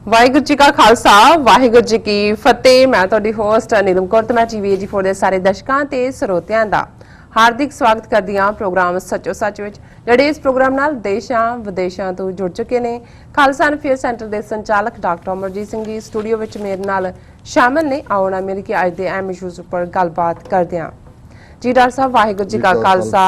ਵਾਹਿਗੁਰੂ ਜੀ ਕਾ ਖਾਲਸਾ ਵਾਹਿਗੁਰੂ ਜੀ ਕੀ ਫਤਿਹ। ਮੈਂ ਤੁਹਾਡੀ ਹੋਸਟ ਨੀਲਮ ਕੌਰ ਤੇ ਮੈਂ TV84 ਦੇ ਸਾਰੇ ਦਰਸ਼ਕਾਂ ਤੇ ਸਰੋਤਿਆਂ ਦਾ ਹਾਰਦਿਕ ਸਵਾਗਤ ਕਰਦੀ ਹਾਂ ਪ੍ਰੋਗਰਾਮ ਸੱਚੋ ਸੱਚ ਵਿੱਚ, ਜਿਹੜੇ ਇਸ ਪ੍ਰੋਗਰਾਮ ਨਾਲ ਦੇਸ਼ਾਂ ਵਿਦੇਸ਼ਾਂ ਤੋਂ ਜੁੜ ਚੁੱਕੇ ਨੇ। ਖਾਲਸਾ ਅਫੇਅਰ ਸੈਂਟਰ ਦੇ ਸੰਚਾਲਕ ਡਾਕਟਰ ਅਮਰਜੀਤ ਸਿੰਘ ਜੀ ਸਟੂਡੀਓ ਵਿੱਚ ਮੇਰੇ ਨਾਲ ਸ਼ਾਮਲ ਨੇ। ਆਓ ਨਾ ਮਿਲ ਕੇ ਅੱਜ ਦੇ ਅਹਿਮ ਇਸ਼ੂਜ਼ ਉੱਪਰ ਗੱਲਬਾਤ ਕਰਦੇ ਹਾਂ। जी डॉक्टर साहब वाहिगुरू जी का खालसा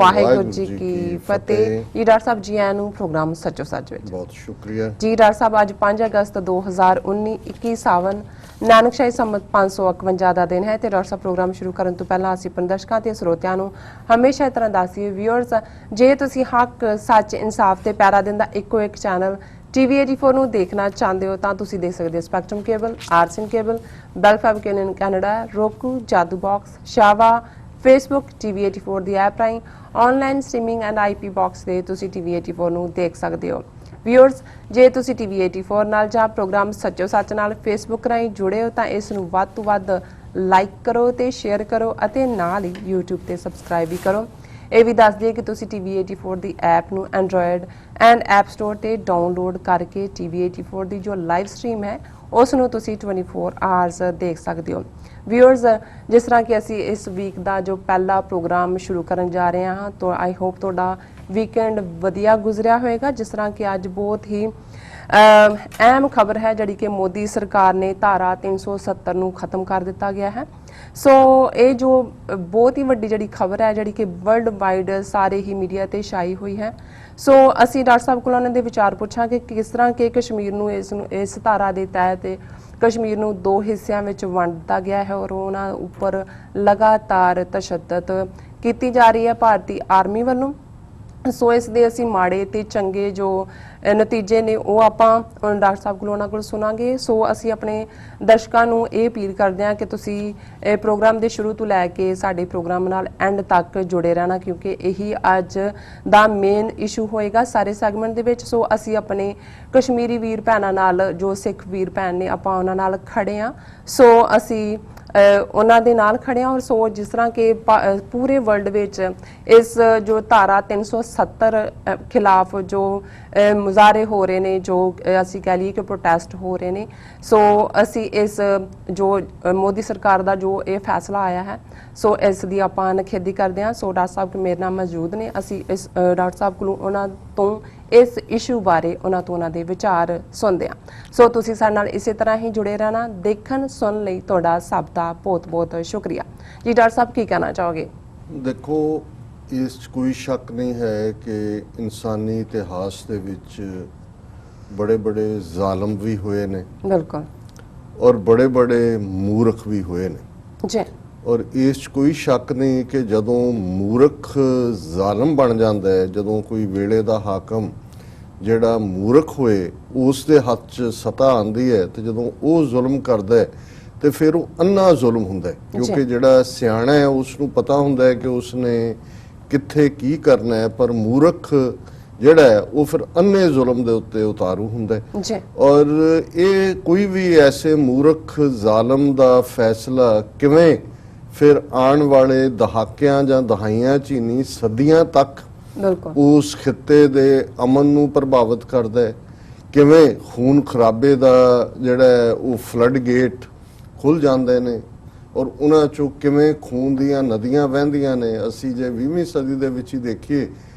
वाहिगुरू जी की फतेह। जी डॉक्टर साहब जी आनू प्रोग्राम सचो सच विच बहुत शुक्रिया जी। डॉक्टर साहब अज 5 अगस्त 2019 21 सावन नानकशाही संमत 551 ਦਾ ਦਿਨ ਹੈ ਤੇ ਡਾਕਟਰ ਸਾਹਿਬ ਪ੍ਰੋਗਰਾਮ ਸ਼ੁਰੂ ਕਰਨ ਤੋਂ ਪਹਿਲਾਂ ਅਸੀਂ ਦਰਸ਼ਕਾਂ ਤੇ ਸਰੋਤਿਆਂ ਨੂੰ ਹਮੇਸ਼ਾ ਤਰ੍ਹਾਂ ਦੱਸੀਏ ਵਿਊਅਰਸ, ਜੇ ਤੁਸੀਂ ਹੱਕ ਸੱਚ ਇਨਸਾਫ ਤੇ ਪੈਰਾ ਦਿੰਦਾ ਇੱਕੋ ਇੱਕ ਚੈਨਲ TV84 ਨੂੰ ਦੇਖਣਾ ਚਾਹੁੰਦੇ ਹੋ ਤਾਂ ਤੁਸੀਂ ਦੇਖ ਸਕਦੇ ਹੋ ਸਪੈਕਟਰਮ ਕੇਬਲ, ਆਰਸਨ cable, Bell Fibe Canada, roku, Jadoo box, ਸ਼ਾਵਾ, Facebook, TV84 ਦੀ ਐਪ ਰਾਹੀਂ online streaming and IP box ਦੇ ਤੁਸੀਂ TV84 ਨੂੰ ਦੇਖ ਸਕਦੇ ਹੋ। ਵਿਊਅਰਸ, ਜੇ ਤੁਸੀਂ TV84 ਨਾਲ ਜਾਂ ਪ੍ਰੋਗਰਾਮ ਸੱਚੋ ਸੱਚ ਨਾਲ Facebook ਰਾਹੀਂ ਜੁੜੇ ਹੋ ਤਾਂ ਇਸ ਨੂੰ ਵੱਧ ਤੋਂ ਵੱਧ ਲਾਈਕ ਕਰੋ ਤੇ ਸ਼ੇਅਰ ਕਰੋ ਅਤੇ ਨਾਲ ਹੀ YouTube ਤੇ ਸਬਸਕ੍ਰਾਈਬ ਵੀ ਕਰੋ। ਇਹ ਵੀ ਦੱਸ ਦਈਏ ਕਿ ਤੁਸੀਂ TV84 ਦੀ ਐਪ ਨੂੰ ਐਂਡਰੋਇਡ ਐਂਡ ਐਪ ਸਟੋਰ ਤੇ ਡਾਊਨਲੋਡ ਕਰਕੇ TV84 ਦੀ ਜੋ ਲਾਈਵ ਸਟ੍ਰੀਮ ਹੈ ਉਸ ਨੂੰ ਤੁਸੀਂ 24 ਆਵਰਸ ਦੇਖ ਸਕਦੇ ਹੋ। ਵਿਊਅਰਸ, ਜਿਸ ਤਰ੍ਹਾਂ ਕਿ ਅਸੀਂ ਇਸ ਵੀਕ ਦਾ ਜੋ ਪਹਿਲਾ ਪ੍ਰੋਗਰਾਮ ਸ਼ੁਰੂ ਕਰਨ ਜਾ ਰਹੇ ਹਾਂ ਤਾਂ ਆਈ ਹੋਪ ਤੁਹਾਡਾ ਵੀਕਐਂਡ ਵਧੀਆ ਗੁਜ਼ਰਿਆ ਹੋਏਗਾ। ਜਿਸ ਤਰ੍ਹਾਂ ਕਿ ਅੱਜ ਬਹੁਤ ਹੀ ਅਹਿਮ ਖਬਰ ਹੈ ਜਿਹੜੀ ਕਿ ਮੋਦੀ ਸਰਕਾਰ ਨੇ ਧਾਰਾ 370 ਨੂੰ ਖਤਮ ਕਰ ਦਿੱਤਾ ਗਿਆ ਹੈ। ਸੋ ਇਹ ਜੋ ਬਹੁਤ ਹੀ ਵੱਡੀ ਜਿਹੜੀ ਖਬਰ ਹੈ ਜਿਹੜੀ ਕਿ ਵਰਲਡ ਵਾਈਡ ਸਾਰੇ ਹੀ ਮੀਡੀਆ ਤੇ ਛਾਈ ਹੋਈ ਹੈ। ਸੋ ਅਸੀਂ ਡਾਕਟਰ ਸਾਹਿਬ ਕੋਲ ਉਹਨਾਂ ਦੇ ਵਿਚਾਰ ਪੁੱਛਾਂਗੇ ਕਿ ਕਿਸ ਤਰ੍ਹਾਂ ਕਿ ਕਸ਼ਮੀਰ ਨੂੰ ਇਸ ਧਾਰਾ ਦੇ ਤਹਿਤ ਕਸ਼ਮੀਰ ਨੂੰ 2 ਹਿੱਸਿਆਂ ਵਿੱਚ ਵੰਡ ਦਿੱਤਾ ਗਿਆ ਹੈ ਔਰ ਉਹਨਾਂ ਉੱਪਰ ਲਗਾਤਾਰ ਤਸ਼ੱਦਦ ਕੀਤੀ ਜਾ ਰਹੀ ਹੈ ਭਾਰਤੀ ਆਰਮੀ ਵੱਲੋਂ। ਸੋ ਇਸ ਦੇ ਅਸੀਂ ਮਾੜੇ ਤੇ ਚੰਗੇ ਜੋ ਨਤੀਜੇ ਨੇ ਉਹ ਆਪਾਂ ਡਾਕਟਰ ਸਾਹਿਬ ਕੋਲ ਉਹਨਾਂ ਕੋਲ ਸੁਣਾਂਗੇ। ਸੋ ਅਸੀਂ ਆਪਣੇ ਦਰਸ਼ਕਾਂ ਨੂੰ ਇਹ ਅਪੀਲ ਕਰਦੇ ਹਾਂ ਕਿ ਤੁਸੀਂ ਇਹ ਪ੍ਰੋਗਰਾਮ ਦੇ ਸ਼ੁਰੂ ਤੋਂ ਲੈ ਕੇ ਸਾਡੇ ਪ੍ਰੋਗਰਾਮ ਨਾਲ ਐਂਡ ਤੱਕ ਜੁੜੇ ਰਹਿਣਾ, ਕਿਉਂਕਿ ਇਹੀ ਅੱਜ ਦਾ ਮੇਨ ਇਸ਼ੂ ਹੋਏਗਾ ਸਾਰੇ ਸੈਗਮੈਂਟ ਦੇ ਵਿੱਚ। ਸੋ ਅਸੀਂ ਆਪਣੇ ਕਸ਼ਮੀਰੀ ਵੀਰ ਭੈਣਾਂ ਨਾਲ, ਜੋ ਸਿੱਖ ਵੀਰ ਭੈਣ ਨੇ, ਆਪਾਂ ਉਹਨਾਂ ਨਾਲ ਖੜੇ ਹਾਂ। ਸੋ ਅਸੀਂ ਉਹਨਾਂ ਦੇ ਨਾਲ ਖੜੇ ਹਾਂ। ਔਰ ਸੋ ਜਿਸ ਤਰ੍ਹਾਂ ਕਿ ਪੂਰੇ ਵਰਲਡ ਵਿੱਚ ਇਸ ਜੋ ਧਾਰਾ 370 ਖਿਲਾਫ ਜੋ ਮੁਜ਼ਾਹਰੇ ਹੋ ਰਹੇ ਨੇ, ਜੋ ਅਸੀਂ ਕਹਿ ਲਈਏ ਕਿ ਪ੍ਰੋਟੈਸਟ ਹੋ ਰਹੇ ਨੇ, ਸੋ ਅਸੀਂ ਇਸ ਜੋ ਮੋਦੀ ਸਰਕਾਰ ਦਾ ਜੋ ਇਹ ਫੈਸਲਾ ਆਇਆ ਹੈ ਸੋ ਇਸ ਦੀ ਆਪਾਂ ਨਿਖੇਧੀ ਕਰਦੇ ਹਾਂ। ਸੋ ਡਾਕਟਰ ਸਾਹਿਬ ਮੇਰੇ ਨਾਲ ਮੌਜੂਦ ਨੇ। ਅਸੀਂ ਇਸ ਡਾਕਟਰ ਸਾਹਿਬ ਕੋਲੋਂ ਉਹਨਾਂ ਤੋਂ ਇਸ ਇਸ਼ੂ ਬਾਰੇ ਉਹਨਾਂ ਦੇ ਵਿਚਾਰ ਸੁਣਦੇ ਹਾਂ। ਸੋ ਤੁਸੀਂ ਸਾਡੇ ਨਾਲ ਇਸੇ ਤਰ੍ਹਾਂ ਹੀ ਜੁੜੇ ਰਹਿਣਾ। ਦੇਖਣ ਸੁਣਨ ਲਈ ਤੁਹਾਡਾ ਸਭ ਦਾ ਬਹੁਤ ਬਹੁਤ ਸ਼ੁਕਰੀਆ ਜੀ। ਡਾਕਟਰ ਸਾਹਿਬ ਕੀ ਕਹਿਣਾ ਚਾਹੋਗੇ? ਦੇਖੋ, ਇਸ 'ਚ ਕੋਈ ਸ਼ੱਕ ਨਹੀਂ ਹੈ ਕਿ ਇਨਸਾਨੀ ਇਤਿਹਾਸ ਦੇ ਵਿੱਚ ਬੜੇ ਬੜੇ ਜ਼ਾਲਮ ਵੀ ਹੋਏ ਨੇ, ਬਿਲਕੁਲ, ਔਰ ਬੜੇ ਬੜੇ ਮੂਰਖ ਵੀ ਹੋਏ ਨੇ ਜੀ। ਔਰ ਇਸ 'ਚ ਕੋਈ ਸ਼ੱਕ ਨਹੀਂ ਕਿ ਜਦੋਂ ਮੂਰਖ ਜ਼ਾਲਮ ਬਣ ਜਾਂਦਾ ਹੈ, ਜਦੋਂ ਕੋਈ ਵੇਲੇ ਦਾ ਹਾਕਮ ਜਿਹੜਾ ਮੂਰਖ ਹੋਏ ਉਸ ਦੇ ਹੱਥ 'ਚ ਸੱਤਾ ਆਉਂਦੀ ਹੈ ਤੇ ਜਦੋਂ ਉਹ ਜ਼ੁਲਮ ਕਰਦਾ ਹੈ ਤੇ ਫਿਰ ਉਹ ਅੰਨਾ ਜ਼ੁਲਮ ਹੁੰਦਾ ਹੈ, ਕਿਉਂਕਿ ਜਿਹੜਾ ਸਿਆਣਾ ਹੈ ਉਸ ਨੂੰ ਪਤਾ ਹੁੰਦਾ ਹੈ ਕਿ ਉਸਨੇ ਕਿੱਥੇ ਕੀ ਕਰਨਾ ਹੈ, ਪਰ ਮੂਰਖ ਜਿਹੜਾ ਹੈ ਉਹ ਫਿਰ ਅੰਨੇ ਜ਼ੁਲਮ ਦੇ ਉੱਤੇ ਉਤਾਰੂ ਹੁੰਦਾ ਹੈ। ਔਰ ਇਹ ਕੋਈ ਵੀ ਐਸੇ ਮੂਰਖ ਜ਼ਾਲਮ ਦਾ ਫੈਸਲਾ ਕਿਵੇਂ ਫਿਰ ਆਉਣ ਵਾਲੇ ਦਹਾਕਿਆਂ ਜਾਂ ਦਹਾਈਆਂ 'ਚ ਹੀ ਨਹੀਂ, ਸਦੀਆਂ ਤੱਕ ਉਸ ਖਿੱਤੇ ਦੇ ਅਮਨ ਨੂੰ ਪ੍ਰਭਾਵਿਤ ਕਰਦਾ ਹੈ, ਕਿਵੇਂ ਖੂਨ ਖਰਾਬੇ ਦਾ ਜਿਹੜਾ ਉਹ ਫਲੱਡ ਗੇਟ ਖੁੱਲ੍ਹ ਜਾਂਦੇ ਨੇ ਔਰ ਉਹਨਾਂ 'ਚੋਂ ਕਿਵੇਂ ਖੂਨ ਦੀਆਂ ਨਦੀਆਂ ਵਹਿੰਦੀਆਂ ਨੇ। ਅਸੀਂ ਜੇ 20ਵੀਂ ਸਦੀ ਦੇ ਵਿੱਚ ਹੀ ਦੇਖੀਏ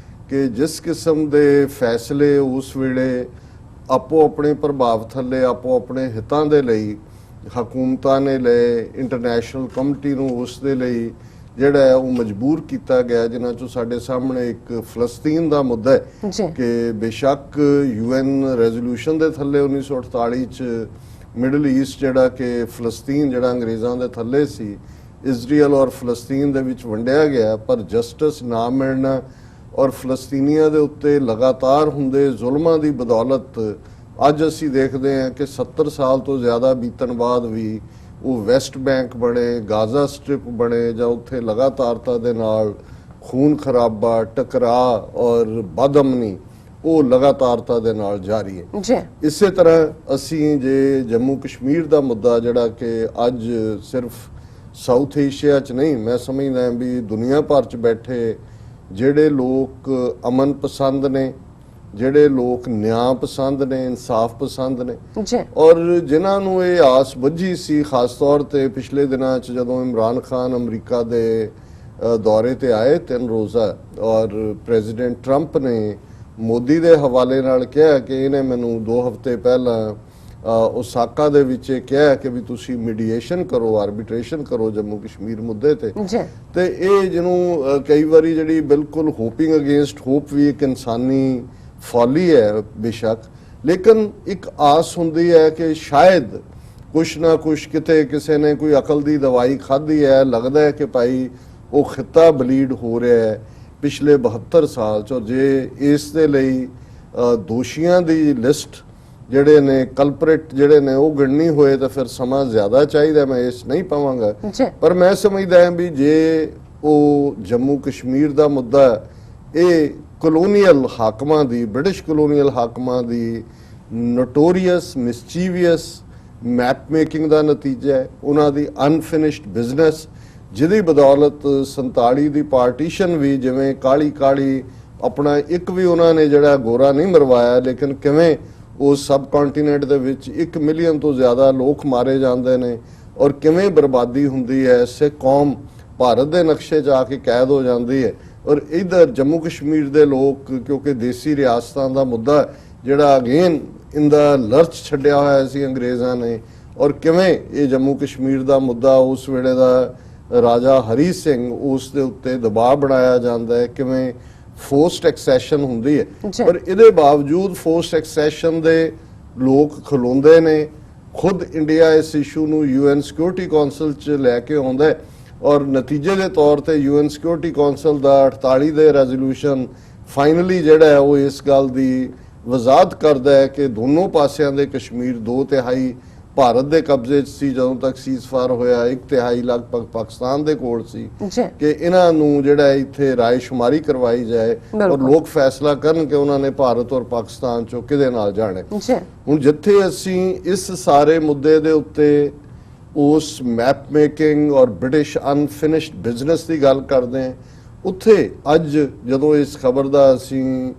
ਕਿ ਜਿਸ ਕਿਸਮ ਦੇ ਫੈਸਲੇ ਉਸ ਵੇਲੇ ਆਪੋ ਆਪਣੇ ਪ੍ਰਭਾਵ ਥੱਲੇ, ਆਪੋ ਆਪਣੇ ਹਿੱਤਾਂ ਦੇ ਲਈ ਹਕੂਮਤਾਂ ਨੇ ਲਏ, ਇੰਟਰਨੈਸ਼ਨਲ ਕਮਿਊਨਿਟੀ ਨੂੰ ਉਸ ਦੇ ਲਈ ਜਿਹੜਾ ਹੈ ਉਹ ਮਜਬੂਰ ਕੀਤਾ ਗਿਆ, ਜਿਨ੍ਹਾਂ 'ਚੋਂ ਸਾਡੇ ਸਾਹਮਣੇ ਇੱਕ ਫਲਸਤੀਨ ਦਾ ਮੁੱਦਾ ਹੈ ਕਿ ਬੇਸ਼ੱਕ UN ਰੈਜ਼ੋਲੂਸ਼ਨ ਦੇ ਥੱਲੇ 1948 'ਚ ਮਿਡਲ ਈਸਟ ਜਿਹੜਾ ਕਿ ਫਲਸਤੀਨ ਜਿਹੜਾ ਅੰਗਰੇਜ਼ਾਂ ਦੇ ਥੱਲੇ ਸੀ, ਇਜ਼ਰਾਈਲ ਔਰ ਫਲਸਤੀਨ ਦੇ ਵਿੱਚ ਵੰਡਿਆ ਗਿਆ, ਪਰ ਜਸਟਿਸ ਨਾ ਮਿਲਣਾ ਔਰ ਫਲਸਤੀਨੀਆਂ ਦੇ ਉੱਤੇ ਲਗਾਤਾਰ ਹੁੰਦੇ ਜ਼ੁਲਮਾਂ ਦੀ ਬਦੌਲਤ ਅੱਜ ਅਸੀਂ ਦੇਖਦੇ ਹਾਂ ਕਿ 70 ਸਾਲ ਤੋਂ ਜ਼ਿਆਦਾ ਬੀਤਣ ਬਾਅਦ ਵੀ ਉਹ ਵੈਸਟ ਬੈਂਕ ਬਣੇ, ਗਾਜ਼ਾ ਸਟ੍ਰਿਪ ਬਣੇ, ਜਾਂ ਉੱਥੇ ਲਗਾਤਾਰਤਾ ਦੇ ਨਾਲ ਖੂਨ ਖਰਾਬਾ, ਟਕਰਾਅ ਔਰ ਬਦਅਮਨੀ ਉਹ ਲਗਾਤਾਰਤਾ ਦੇ ਨਾਲ ਜਾਰੀ ਹੈ। ਇਸੇ ਤਰ੍ਹਾਂ ਅਸੀਂ ਜੇ ਜੰਮੂ ਕਸ਼ਮੀਰ ਦਾ ਮੁੱਦਾ ਜਿਹੜਾ ਕਿ ਅੱਜ ਸਿਰਫ ਸਾਊਥ ਏਸ਼ੀਆ 'ਚ ਨਹੀਂ, ਮੈਂ ਸਮਝਦਾ ਵੀ ਦੁਨੀਆ ਭਰ 'ਚ ਬੈਠੇ ਜਿਹੜੇ ਲੋਕ ਅਮਨ ਪਸੰਦ ਨੇ ਜਿਹੜੇ ਲੋਕ ਨਿਆਂ ਪਸੰਦ ਨੇ, ਇਨਸਾਫ ਪਸੰਦ ਨੇ ਜੀ, ਔਰ ਜਿਨ੍ਹਾਂ ਨੂੰ ਇਹ ਆਸ ਬੱਝੀ ਸੀ, ਖਾਸ ਤੌਰ ਤੇ ਪਿਛਲੇ ਦਿਨਾਂ 'ਚ ਜਦੋਂ ਇਮਰਾਨ ਖਾਨ ਅਮਰੀਕਾ ਦੇ ਦੌਰੇ ਤੇ ਆਏ 3 ਰੋਜ਼ਾ, ਔਰ ਪ੍ਰੈਜ਼ੀਡੈਂਟ ਟਰੰਪ ਨੇ ਮੋਦੀ ਦੇ ਹਵਾਲੇ ਨਾਲ ਕਿਹਾ ਕਿ ਇਹਨੇ ਮੈਨੂੰ 2 ਹਫ਼ਤੇ ਪਹਿਲਾਂ ਓਸਾਕਾ ਦੇ ਵਿੱਚ ਕਿਹਾ ਕਿ ਵੀ ਤੁਸੀਂ ਮੀਡੀਏਸ਼ਨ ਕਰੋ, ਆਰਬਿਟ੍ਰੇਸ਼ਨ ਕਰੋ ਜੰਮੂ ਕਸ਼ਮੀਰ ਮੁੱਦੇ ਤੇ ਤੇ ਇਹ ਜਿਹਨੂੰ ਕਈ ਵਾਰੀ ਜਿਹੜੀ ਬਿਲਕੁਲ ਹੋਪਿੰਗ ਅਗੇਂਸਟ ਹੋਪ ਵੀ ਇੱਕ ਇਨਸਾਨੀ ਫੌਲੀ ਹੈ ਬੇਸ਼ੱਕ, ਲੇਕਿਨ ਇੱਕ ਆਸ ਹੁੰਦੀ ਹੈ ਕਿ ਸ਼ਾਇਦ ਕੁਛ ਨਾ ਕੁਛ ਕਿਤੇ ਕਿਸੇ ਨੇ ਕੋਈ ਅਕਲ ਦੀ ਦਵਾਈ ਖਾਧੀ ਹੈ, ਲੱਗਦਾ ਹੈ ਕਿ ਭਾਈ ਉਹ ਖਿੱਤਾ ਬਲੀਡ ਹੋ ਰਿਹਾ ਹੈ ਪਿਛਲੇ 72 ਸਾਲ 'ਚ। ਜੇ ਇਸ ਦੇ ਲਈ ਦੋਸ਼ੀਆਂ ਦੀ ਲਿਸਟ ਜਿਹੜੇ ਨੇ, ਕਲਪਰੇਟ ਜਿਹੜੇ ਨੇ ਉਹ ਗਿਣਨੀ ਹੋਏ ਤਾਂ ਫਿਰ ਸਮਾਂ ਜ਼ਿਆਦਾ ਚਾਹੀਦਾ, ਮੈਂ ਇਸ ਨਹੀਂ ਪਾਵਾਂਗਾ। ਪਰ ਮੈਂ ਸਮਝਦਾ ਹਾਂ ਵੀ ਜੇ ਉਹ ਜੰਮੂ ਕਸ਼ਮੀਰ ਦਾ ਮੁੱਦਾ ਇਹ ਕਲੋਨੀਅਲ ਹਾਕਮਾਂ ਦੀ, ਬ੍ਰਿਟਿਸ਼ ਕਲੋਨੀਅਲ ਹਾਕਮਾਂ ਦੀ ਨੋਟੋਰੀਅਸ ਮਿਸਚੀਵੀਅਸ ਮੈਪ ਮੇਕਿੰਗ ਦਾ ਨਤੀਜਾ ਹੈ, ਉਹਨਾਂ ਦੀ ਅਨਫਿਨਿਸ਼ਡ ਬਿਜ਼ਨਸ, ਜਿਹਦੀ ਬਦੌਲਤ 47 ਦੀ ਪਾਰਟੀਸ਼ਨ ਵੀ ਜਿਵੇਂ ਕਾਲੀ ਕਾਲੀ ਆਪਣਾ ਇੱਕ ਵੀ ਉਹਨਾਂ ਨੇ ਜਿਹੜਾ ਗੋਰਾ ਨਹੀਂ ਮਰਵਾਇਆ, ਲੇਕਿਨ ਕਿਵੇਂ ਉਸ ਸਬ ਕੰਟੀਨੈਂਟ ਦੇ ਵਿੱਚ 1 ਮਿਲੀਅਨ ਤੋਂ ਜ਼ਿਆਦਾ ਲੋਕ ਮਾਰੇ ਜਾਂਦੇ ਨੇ ਔਰ ਕਿਵੇਂ ਬਰਬਾਦੀ ਹੁੰਦੀ ਹੈ, ਸਿੱਖ ਕੌਮ ਭਾਰਤ ਦੇ ਨਕਸ਼ੇ 'ਚ ਆ ਕੇ ਕੈਦ ਹੋ ਜਾਂਦੀ ਹੈ। ਔਰ ਇਧਰ ਜੰਮੂ ਕਸ਼ਮੀਰ ਦੇ ਲੋਕ, ਕਿਉਂਕਿ ਦੇਸੀ ਰਿਆਸਤਾਂ ਦਾ ਮੁੱਦਾ ਜਿਹੜਾ ਅਗੇਨ ਇੰਦਾ ਲਰਚ ਛੱਡਿਆ ਹੋਇਆ ਸੀ ਅੰਗਰੇਜ਼ਾਂ ਨੇ, ਔਰ ਕਿਵੇਂ ਇਹ ਜੰਮੂ ਕਸ਼ਮੀਰ ਦਾ ਮੁੱਦਾ ਉਸ ਵੇਲੇ ਦਾ ਰਾਜਾ ਹਰੀ ਸਿੰਘ ਉਸ ਦੇ ਉੱਤੇ ਦਬਾਅ ਬਣਾਇਆ ਜਾਂਦਾ ਹੈ, ਕਿਵੇਂ ਫੋਰਸਡ ਐਕਸੈਸ਼ਨ ਹੁੰਦੀ ਹੈ। ਪਰ ਇਹਦੇ ਬਾਵਜੂਦ ਫੋਰਸਡ ਐਕਸੈਸ਼ਨ ਦੇ ਲੋਕ ਖਲੋਂਦੇ ਨੇ। ਖੁਦ ਇੰਡੀਆ ਇਸ ਇਸ਼ੂ ਨੂੰ UN ਸਿਕਿਉਰਿਟੀ ਕੌਂਸਲ 'ਚ ਲੈ ਕੇ ਆਉਂਦਾ ਔਰ ਨਤੀਜੇ ਦੇ ਤੌਰ ਤੇ UN ਸਿਕਿਉਰਿਟੀ ਕੌਂਸਲ ਦਾ 48 ਦੇ ਰੈਜ਼ੋਲੂਸ਼ਨ ਫਾਈਨਲੀ ਜਿਹੜਾ ਹੈ ਉਹ ਇਸ ਗੱਲ ਦੀ ਵਜ਼ਾਹਤ ਕਰਦਾ ਹੈ ਕਿ ਦੋਨੋਂ ਪਾਸਿਆਂ ਦੇ ਕਸ਼ਮੀਰ 2/3 ਭਾਰਤ ਦੇ ਕਬਜ਼ੇ 'ਚ ਸੀ ਜਦੋਂ ਤੱਕ ਸੀਜ਼ਫਾਇਰ ਹੋਇਆ, 1/3 ਲਗਭਗ ਪਾਕਿਸਤਾਨ ਦੇ ਕੋਲ ਸੀ, ਕਿ ਇਹਨਾਂ ਨੂੰ ਜਿਹੜਾ ਇੱਥੇ ਰਾਏਸ਼ੁਮਾਰੀ ਕਰਵਾਈ ਜਾਏ ਔਰ ਲੋਕ ਫੈਸਲਾ ਕਰਨ ਕਿ ਉਹਨਾਂ ਨੇ ਭਾਰਤ ਔਰ ਪਾਕਿਸਤਾਨ 'ਚੋਂ ਕਿਹਦੇ ਨਾਲ ਜਾਣਾ। ਹੁਣ ਜਿੱਥੇ ਅਸੀਂ ਇਸ ਸਾਰੇ ਮੁੱਦੇ ਦੇ ਉੱਤੇ ਉਸ ਮੈਪ ਮੇਕਿੰਗ ਔਰ ਬ੍ਰਿਟਿਸ਼ ਅਨਫਿਨਿਸ਼ਡ ਬਿਜ਼ਨਸ ਦੀ ਗੱਲ ਕਰਦੇ ਹਾਂ, ਉੱਥੇ ਅੱਜ ਜਦੋਂ ਇਸ ਖਬਰ ਦਾ ਅਸੀਂ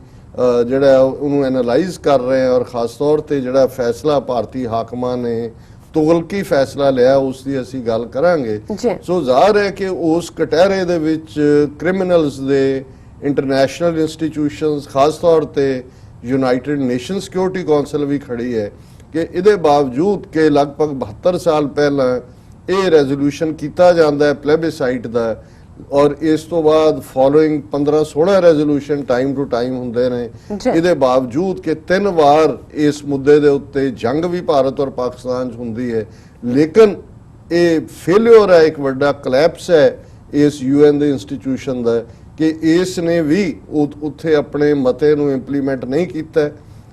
ਜਿਹੜਾ ਉਹਨੂੰ ਐਨਾਲਾਈਜ਼ ਕਰ ਰਹੇ ਹਾਂ ਔਰ ਖਾਸ ਤੌਰ ਤੇ ਜਿਹੜਾ ਫੈਸਲਾ ਭਾਰਤੀ ਹਾਕਮਾਂ ਨੇ ਤੁਗਲਕੀ ਫੈਸਲਾ ਲਿਆ ਉਸ ਦੀ ਅਸੀਂ ਗੱਲ ਕਰਾਂਗੇ। ਸੋ ਜ਼ਾਹਰ ਹੈ ਕਿ ਉਸ ਕਟਹਿਰੇ ਦੇ ਵਿੱਚ ਕ੍ਰਿਮੀਨਲਸ ਦੇ ਇੰਟਰਨੈਸ਼ਨਲ ਇੰਸਟੀਟਿਊਸ਼ਨਸ, ਖਾਸ ਤੌਰ ਤੇ ਯੂਨਾਈਟਿਡ ਨੇਸ਼ਨ ਸਿਕਿਉਰਿਟੀ ਕੌਂਸਲ ਵੀ ਖੜੀ ਹੈ ਕਿ ਇਹਦੇ ਬਾਵਜੂਦ ਕਿ ਲਗਭਗ 72 ਸਾਲ ਪਹਿਲਾਂ ਇਹ ਰੈਜ਼ੋਲੂਸ਼ਨ ਕੀਤਾ ਜਾਂਦਾ ਹੈ ਪਲੇਬਿਸਾਈਟ ਦਾ, ਔਰ ਇਸ ਤੋਂ ਬਾਅਦ following 15-16 resolution time to time ਹੁੰਦੇ ਨੇ, ਇਹਦੇ ਬਾਵਜੂਦ ਕਿ 3 ਵਾਰ ਇਸ ਮੁੱਦੇ ਦੇ ਉੱਤੇ ਜੰਗ ਵੀ ਭਾਰਤ ਔਰ ਪਾਕਿਸਤਾਨ 'ਚ ਹੁੰਦੀ ਹੈ, ਲੇਕਿਨ ਇਹ ਫੇਲਿਅਰ ਹੈ, ਇੱਕ ਵੱਡਾ ਕਲੈਪਸ ਹੈ ਇਸ UN ਦੇ ਇੰਸਟੀਟਿਊਸ਼ਨ ਦਾ ਕਿ ਇਸ ਨੇ ਵੀ ਉੱਥੇ ਆਪਣੇ ਮਤੇ ਨੂੰ ਇੰਪਲੀਮੈਂਟ ਨਹੀਂ ਕੀਤਾ,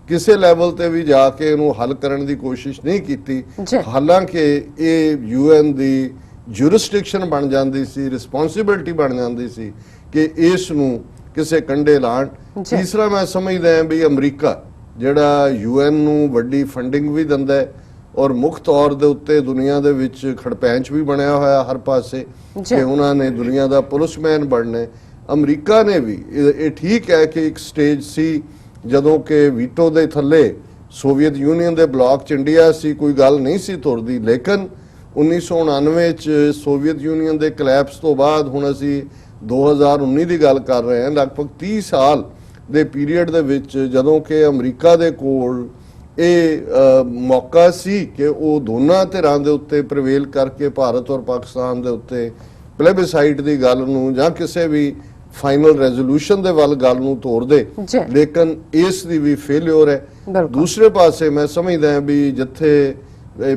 ਕਿਸੇ ਲੈਵਲ ਤੇ ਵੀ ਜਾ ਕੇ ਇਹਨੂੰ ਹੱਲ ਕਰਨ ਦੀ ਕੋਸ਼ਿਸ਼ ਨਹੀਂ ਕੀਤੀ। ਹਾਲਾਂਕਿ ਇਹ UN ਦੀ ਜੁਰਿਸਡਿਕਸ਼ਨ ਬਣ ਜਾਂਦੀ ਸੀ, ਰਿਸਪੌਂਸਿਬਿਲਟੀ ਬਣ ਜਾਂਦੀ ਸੀ ਕਿ ਇਸ ਨੂੰ ਕਿਸੇ ਕੰਢੇ ਲਾਣ। ਤੀਸਰਾ ਮੈਂ ਸਮਝਦਾ ਹਾਂ ਵੀ ਅਮਰੀਕਾ ਜਿਹੜਾ UN ਨੂੰ ਵੱਡੀ ਫੰਡਿੰਗ ਵੀ ਦਿੰਦਾ ਹੈ ਔਰ ਮੁੱਖ ਤੌਰ ਦੇ ਉੱਤੇ ਦੁਨੀਆ ਦੇ ਵਿੱਚ ਖੜਪੈਂਚ ਵੀ ਬਣਿਆ ਹੋਇਆ ਹਰ ਪਾਸੇ ਕਿ ਉਹਨਾਂ ਨੇ ਦੁਨੀਆ ਦਾ ਪੁਲਿਸਮੈਨ ਬਣਨਾ। ਅਮਰੀਕਾ ਨੇ ਵੀ ਇਹ ਠੀਕ ਹੈ ਕਿ ਇੱਕ ਸਟੇਜ ਸੀ ਜਦੋਂ ਕਿ ਵੀਟੋ ਦੇ ਥੱਲੇ ਸੋਵੀਅਤ ਯੂਨੀਅਨ ਦੇ ਬਲਾਕ 'ਚ ਇੰਡੀਆ ਸੀ, ਕੋਈ ਗੱਲ ਨਹੀਂ ਸੀ ਤੁਰਦੀ, ਲੇਕਿਨ 1999 'ਚ ਸੋਵੀਅਤ ਯੂਨੀਅਨ ਦੇ ਕਲੈਪਸ ਤੋਂ ਬਾਅਦ ਹੁਣ ਅਸੀਂ 2019 ਦੀ ਗੱਲ ਕਰ ਰਹੇ ਹਾਂ, ਲਗਭਗ 30 ਸਾਲ ਦੇ ਪੀਰੀਅਡ ਦੇ ਵਿੱਚ ਜਦੋਂ ਕਿ ਅਮਰੀਕਾ ਦੇ ਕੋਲ ਇਹ ਮੌਕਾ ਸੀ ਕਿ ਉਹ ਦੋਨਾਂ ਧਿਰਾਂ ਦੇ ਉੱਤੇ ਪ੍ਰਵੇਲ ਕਰਕੇ ਭਾਰਤ ਔਰ ਪਾਕਿਸਤਾਨ ਦੇ ਉੱਤੇ ਪਲੇਬਿਸਾਈਟ ਦੀ ਗੱਲ ਨੂੰ ਜਾਂ ਕਿਸੇ ਵੀ ਫਾਈਨਲ ਰੈਜ਼ੋਲੂਸ਼ਨ ਦੇ ਵੱਲ ਗੱਲ ਨੂੰ ਤੋੜ ਦੇ, ਲੇਕਿਨ ਇਸ ਦੀ ਵੀ ਫੇਲਿਅਰ ਹੈ। ਦੂਸਰੇ ਪਾਸੇ ਮੈਂ ਸਮਝਦਾ ਹਾਂ ਵੀ ਜਿੱਥੇ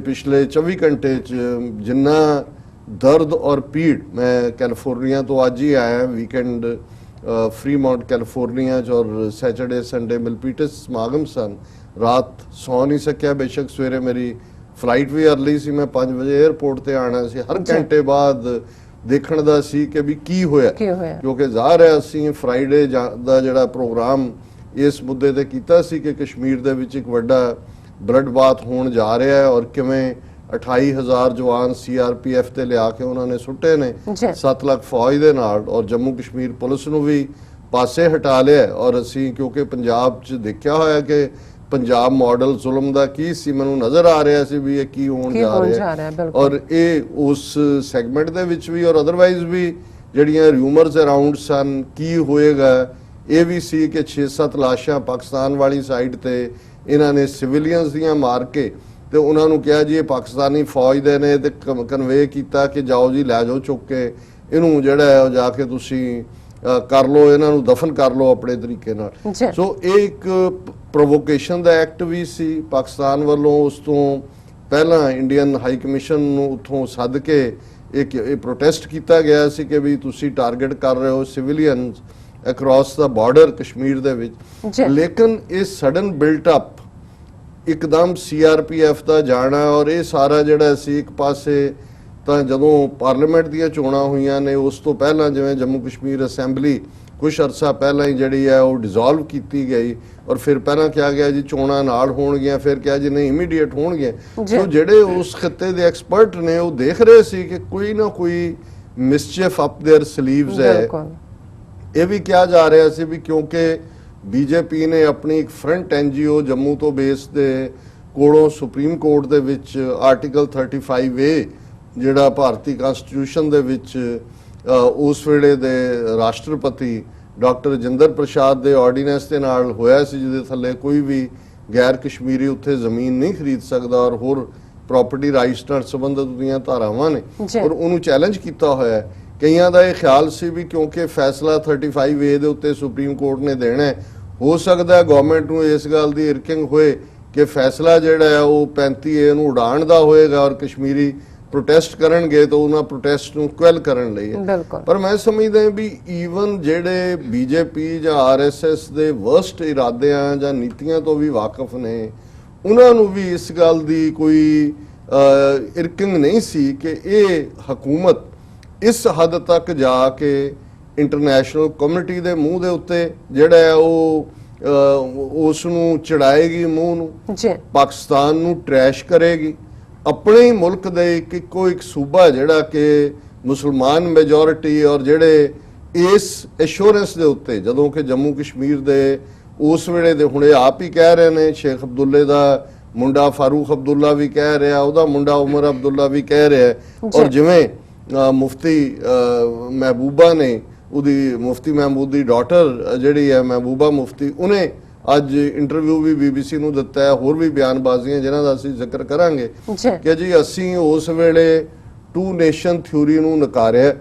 ਪਿਛਲੇ 24 ਘੰਟੇ 'ਚ ਜਿੰਨਾ ਦਰਦ ਔਰ ਪੀੜ, ਮੈਂ ਕੈਲੀਫੋਰਨੀਆ ਤੋਂ ਅੱਜ ਹੀ ਆਇਆ ਵੀਕਐਂਡ, ਫਰੀਮਾਉਂਟ ਕੈਲੀਫੋਰਨੀਆ 'ਚ, ਔਰ ਸੈਟਰਡੇ ਸੰਡੇ ਮਿਲਪੀਟਸ ਸਮਾਗਮ ਸਨ, ਰਾਤ ਸੌ ਨਹੀਂ ਸਕਿਆ, ਬੇਸ਼ੱਕ ਸਵੇਰੇ ਮੇਰੀ ਫਲਾਈਟ ਵੀ ਅਰਲੀ ਸੀ, ਮੈਂ 5 ਵਜੇ 에ਅਰਪੋਰਟ ਤੇ ਆਣਾ ਸੀ, ਹਰ ਘੰਟੇ ਬਾਅਦ ਦੇਖਣ ਦਾ ਸੀ ਕਿ ਵੀ ਕੀ ਹੋਇਆ, ਕਿਉਂਕਿ ਜ਼ਾਹਰ ਹੈ ਅਸੀਂ ਫਰਾਈਡੇ ਦਾ ਜਿਹੜਾ ਪ੍ਰੋਗਰਾਮ ਇਸ ਮੁੱਦੇ ਤੇ ਕੀਤਾ ਸੀ ਕਿ ਕਸ਼ਮੀਰ ਦੇ ਵਿੱਚ ਇੱਕ ਵੱਡਾ ਬਲੱਡ ਬਾਥ ਹੋਣ ਜਾ ਰਿਹਾ ਹੈ ਔਰ ਕਿਵੇਂ 28,000 ਜਵਾਨ CRPF ਤੇ ਲਿਆ ਕੇ ਉਹਨਾਂ ਨੇ ਸੁੱਟੇ ਨੇ 7 ਲੱਖ ਫੌਜ ਦੇ ਨਾਲ, ਔਰ ਜੰਮੂ ਕਸ਼ਮੀਰ ਪੁਲਿਸ ਨੂੰ ਵੀ ਪਾਸੇ ਹਟਾ ਲਿਆ। ਔਰ ਅਸੀਂ ਕਿਉਂਕਿ ਪੰਜਾਬ 'ਚ ਦੇਖਿਆ ਹੋਇਆ ਕਿ ਪੰਜਾਬ ਮਾਡਲ ਜ਼ੁਲਮ ਦਾ ਕੀ ਸੀ, ਮੈਨੂੰ ਨਜ਼ਰ ਆ ਰਿਹਾ ਸੀ ਵੀ ਇਹ ਕੀ ਹੋਣ ਜਾ ਰਿਹਾ ਔਰ ਇਹ ਉਸ ਸੈਗਮੈਂਟ ਦੇ ਵਿੱਚ ਵੀ ਔਰ ਅਦਰਵਾਈਜ਼ ਵੀ ਜਿਹੜੀਆਂ ਰਿਊਮਰਸ ਅਰਾਊਂਡ ਸਨ ਕੀ ਹੋਏਗਾ, ਇਹ ਵੀ ਸੀ ਕਿ 6-7 ਲਾਸ਼ਾਂ ਪਾਕਿਸਤਾਨ ਵਾਲੀ ਸਾਈਡ ਤੇ ਇਹਨਾਂ ਨੇ ਸਿਵਿਲੀਅਨਸ ਦੀਆਂ ਮਾਰ ਕੇ ਤੇ ਉਹਨਾਂ ਨੂੰ ਕਿਹਾ ਜੀ ਇਹ ਪਾਕਿਸਤਾਨੀ ਫੌਜ ਦੇ ਨੇ ਤੇ ਕਨਵੇ ਕੀਤਾ ਕਿ ਜਾਓ ਜੀ ਲੈ ਜਾਓ ਚੁੱਕ ਕੇ ਇਹਨੂੰ ਜਿਹੜਾ ਹੈ ਉਹ ਜਾ ਕੇ ਤੁਸੀਂ ਕਰ ਲਓ, ਇਹਨਾਂ ਨੂੰ ਦਫਨ ਕਰ ਲਓ ਆਪਣੇ ਤਰੀਕੇ ਨਾਲ। ਸੋ ਇਹ ਇੱਕ ਪ੍ਰੋਵੋਕੇਸ਼ਨ ਦਾ ਐਕਟ ਵੀ ਸੀ ਪਾਕਿਸਤਾਨ ਵੱਲੋਂ। ਉਸ ਤੋਂ ਪਹਿਲਾਂ ਇੰਡੀਅਨ ਹਾਈ ਕਮਿਸ਼ਨ ਨੂੰ ਉੱਥੋਂ ਸੱਦ ਕੇ ਇਹ ਪ੍ਰੋਟੈਸਟ ਕੀਤਾ ਗਿਆ ਸੀ ਕਿ ਵੀ ਤੁਸੀਂ ਟਾਰਗੇਟ ਕਰ ਰਹੇ ਹੋ ਸਿਵਿਲੀਅਨਸ ਅਕ੍ਰੋਸ ਦਾ ਬਾਰਡਰ ਕਸ਼ਮੀਰ ਦੇ ਵਿੱਚ। ਲੇਕਿਨ ਇਹ ਸਡਨ ਬਿਲਟ ਅਪ ਇੱਕਦਮ CRPF ਦਾ ਜਾਣਾ ਔਰ ਇਹ ਸਾਰਾ ਜਿਹੜਾ ਸੀ ਇੱਕ ਪਾਸੇ ਤਾਂ ਜਦੋਂ ਪਾਰਲੀਮੈਂਟ ਦੀਆਂ ਚੋਣਾਂ ਹੋਈਆਂ ਨੇ ਉਸ ਤੋਂ ਪਹਿਲਾਂ ਜਿਵੇਂ ਜੰਮੂ ਕਸ਼ਮੀਰ ਅਸੈਂਬਲੀ ਕੁਝ ਅਰਸਾ ਪਹਿਲਾਂ ਹੀ ਜਿਹੜੀ ਹੈ ਉਹ ਡਿਸੋਲਵ ਕੀਤੀ ਗਈ ਔਰ ਫਿਰ ਪਹਿਲਾਂ ਕਿਹਾ ਗਿਆ ਜੀ ਚੋਣਾਂ ਨਾਲ ਹੋਣਗੀਆਂ, ਫਿਰ ਕਿਹਾ ਜੀ ਨਹੀਂ ਇਮੀਡੀਏਟ ਹੋਣਗੀਆਂ। ਸੋ ਜਿਹੜੇ ਉਸ ਖਿੱਤੇ ਦੇ ਐਕਸਪਰਟ ਨੇ ਉਹ ਦੇਖ ਰਹੇ ਸੀ ਕਿ ਕੋਈ ਨਾ ਕੋਈ ਮਿਸਚੀਫ ਅਪ देयर ਸਲੀਵਸ ਹੈ। ਇਹ ਵੀ ਕਿਹਾ ਜਾ ਰਿਹਾ ਸੀ ਵੀ ਕਿਉਂਕਿ ਬੀਜੇਪੀ ਨੇ ਆਪਣੀ ਇੱਕ ਫਰੰਟ NGO ਜੰਮੂ ਤੋਂ ਬੇਸ ਦੇ ਕੋਲੋਂ ਸੁਪਰੀਮ ਕੋਰਟ ਦੇ ਵਿੱਚ ਆਰਟੀਕਲ 35A ਜਿਹੜਾ ਭਾਰਤੀ ਕਨਸਟੀਟਿਊਸ਼ਨ ਦੇ ਵਿੱਚ ਉਸ ਵੇਲੇ ਦੇ ਰਾਸ਼ਟਰਪਤੀ ਡਾਕਟਰ ਰਜਿੰਦਰ ਪ੍ਰਸਾਦ ਦੇ ਆਰਡੀਨੈਂਸ ਦੇ ਨਾਲ ਹੋਇਆ ਸੀ, ਜਿਹਦੇ ਥੱਲੇ ਕੋਈ ਵੀ ਗੈਰ ਕਸ਼ਮੀਰੀ ਉੱਥੇ ਜ਼ਮੀਨ ਨਹੀਂ ਖਰੀਦ ਸਕਦਾ ਔਰ ਹੋਰ ਪ੍ਰਾਪਰਟੀ ਰਾਈਟਸ ਨਾਲ ਸੰਬੰਧਿਤ ਦੀਆਂ ਧਾਰਾਵਾਂ ਨੇ ਔਰ ਉਹਨੂੰ ਚੈਲੰਜ ਕੀਤਾ ਹੋਇਆ। ਕਈਆਂ ਦਾ ਇਹ ਖਿਆਲ ਸੀ ਵੀ ਕਿਉਂਕਿ ਫੈਸਲਾ 35A ਦੇ ਉੱਤੇ ਸੁਪਰੀਮ ਕੋਰਟ ਨੇ ਦੇਣਾ ਹੈ, ਹੋ ਸਕਦਾ ਗਵਰਨਮੈਂਟ ਨੂੰ ਇਸ ਗੱਲ ਦੀ ਇਰਕਿੰਗ ਹੋਏ ਕਿ ਫੈਸਲਾ ਜਿਹੜਾ ਹੈ ਉਹ 35A ਨੂੰ ਉਡਾਉਣ ਦਾ ਹੋਏਗਾ ਔਰ ਕਸ਼ਮੀਰੀ ਪ੍ਰੋਟੈਸਟ ਕਰਨਗੇ ਤਾਂ ਉਹਨਾਂ ਪ੍ਰੋਟੈਸਟ ਨੂੰ ਕੁਐਲ ਕਰਨ ਲਈ ਹੈ। ਪਰ ਮੈਂ ਸਮਝਦਾ ਵੀ ਈਵਨ ਜਿਹੜੇ BJP ਜਾਂ RSS ਦੇ ਵਰਸਟ ਇਰਾਦਿਆਂ ਜਾਂ ਨੀਤੀਆਂ ਤੋਂ ਵੀ ਵਾਕਿਫ ਨੇ, ਉਹਨਾਂ ਨੂੰ ਵੀ ਇਸ ਗੱਲ ਦੀ ਕੋਈ ਇਰਕਿੰਗ ਨਹੀਂ ਸੀ ਕਿ ਇਹ ਹਕੂਮਤ ਇਸ ਹੱਦ ਤੱਕ ਜਾ ਕੇ ਇੰਟਰਨੈਸ਼ਨਲ ਕਮਿਊਨਿਟੀ ਦੇ ਮੂੰਹ ਦੇ ਉੱਤੇ ਜਿਹੜਾ ਹੈ ਉਹ ਉਸ ਨੂੰ ਚੜਾਏਗੀ, ਮੂੰਹ ਨੂੰ ਪਾਕਿਸਤਾਨ ਨੂੰ ਟਰੈਸ਼ ਕਰੇਗੀ। ਆਪਣੇ ਹੀ ਮੁਲਕ ਦੇ ਇੱਕੋ ਇੱਕ ਸੂਬਾ ਜਿਹੜਾ ਕਿ ਮੁਸਲਮਾਨ ਮੈਜੋਰਿਟੀ ਔਰ ਜਿਹੜੇ ਇਸ ਐਸ਼ੋਰੈਂਸ ਦੇ ਉੱਤੇ ਜਦੋਂ ਕਿ ਜੰਮੂ ਕਸ਼ਮੀਰ ਦੇ ਉਸ ਵੇਲੇ ਦੇ ਹੁਣੇ ਆਪ ਹੀ ਕਹਿ ਰਹੇ ਨੇ, ਸ਼ੇਖ ਅਬਦੁੱਲੇ ਦਾ ਮੁੰਡਾ ਫਾਰੂਕ ਅਬਦੁੱਲਾ ਵੀ ਕਹਿ ਰਿਹਾ, ਉਹਦਾ ਮੁੰਡਾ ਉਮਰ ਅਬਦੁੱਲਾ ਵੀ ਕਹਿ ਰਿਹਾ ਔਰ ਜਿਵੇਂ ਮੁਫਤੀ ਮਹਿਬੂਬਾ ਨੇ ਉਹਦੀ ਮੁਫਤੀ ਮਹਿਮੂਦ ਦੀ ਡਾਟਰ ਜਿਹੜੀ ਹੈ ਮਹਿਬੂਬਾ ਮੁਫਤੀ, ਉਹਨੇ ਅੱਜ ਇੰਟਰਵਿਊ ਵੀ BBC ਨੂੰ ਦਿੱਤਾ ਹੈ, ਹੋਰ ਵੀ ਬਿਆਨਬਾਜ਼ੀਆਂ ਜਿਨ੍ਹਾਂ ਦਾ ਅਸੀਂ ਜ਼ਿਕਰ ਕਰਾਂਗੇ ਕਿ ਜੀ ਅਸੀਂ ਉਸ ਵੇਲੇ ਟੂ ਨੇਸ਼ਨ ਥਿਊਰੀ ਨੂੰ ਨਕਾਰਿਆ।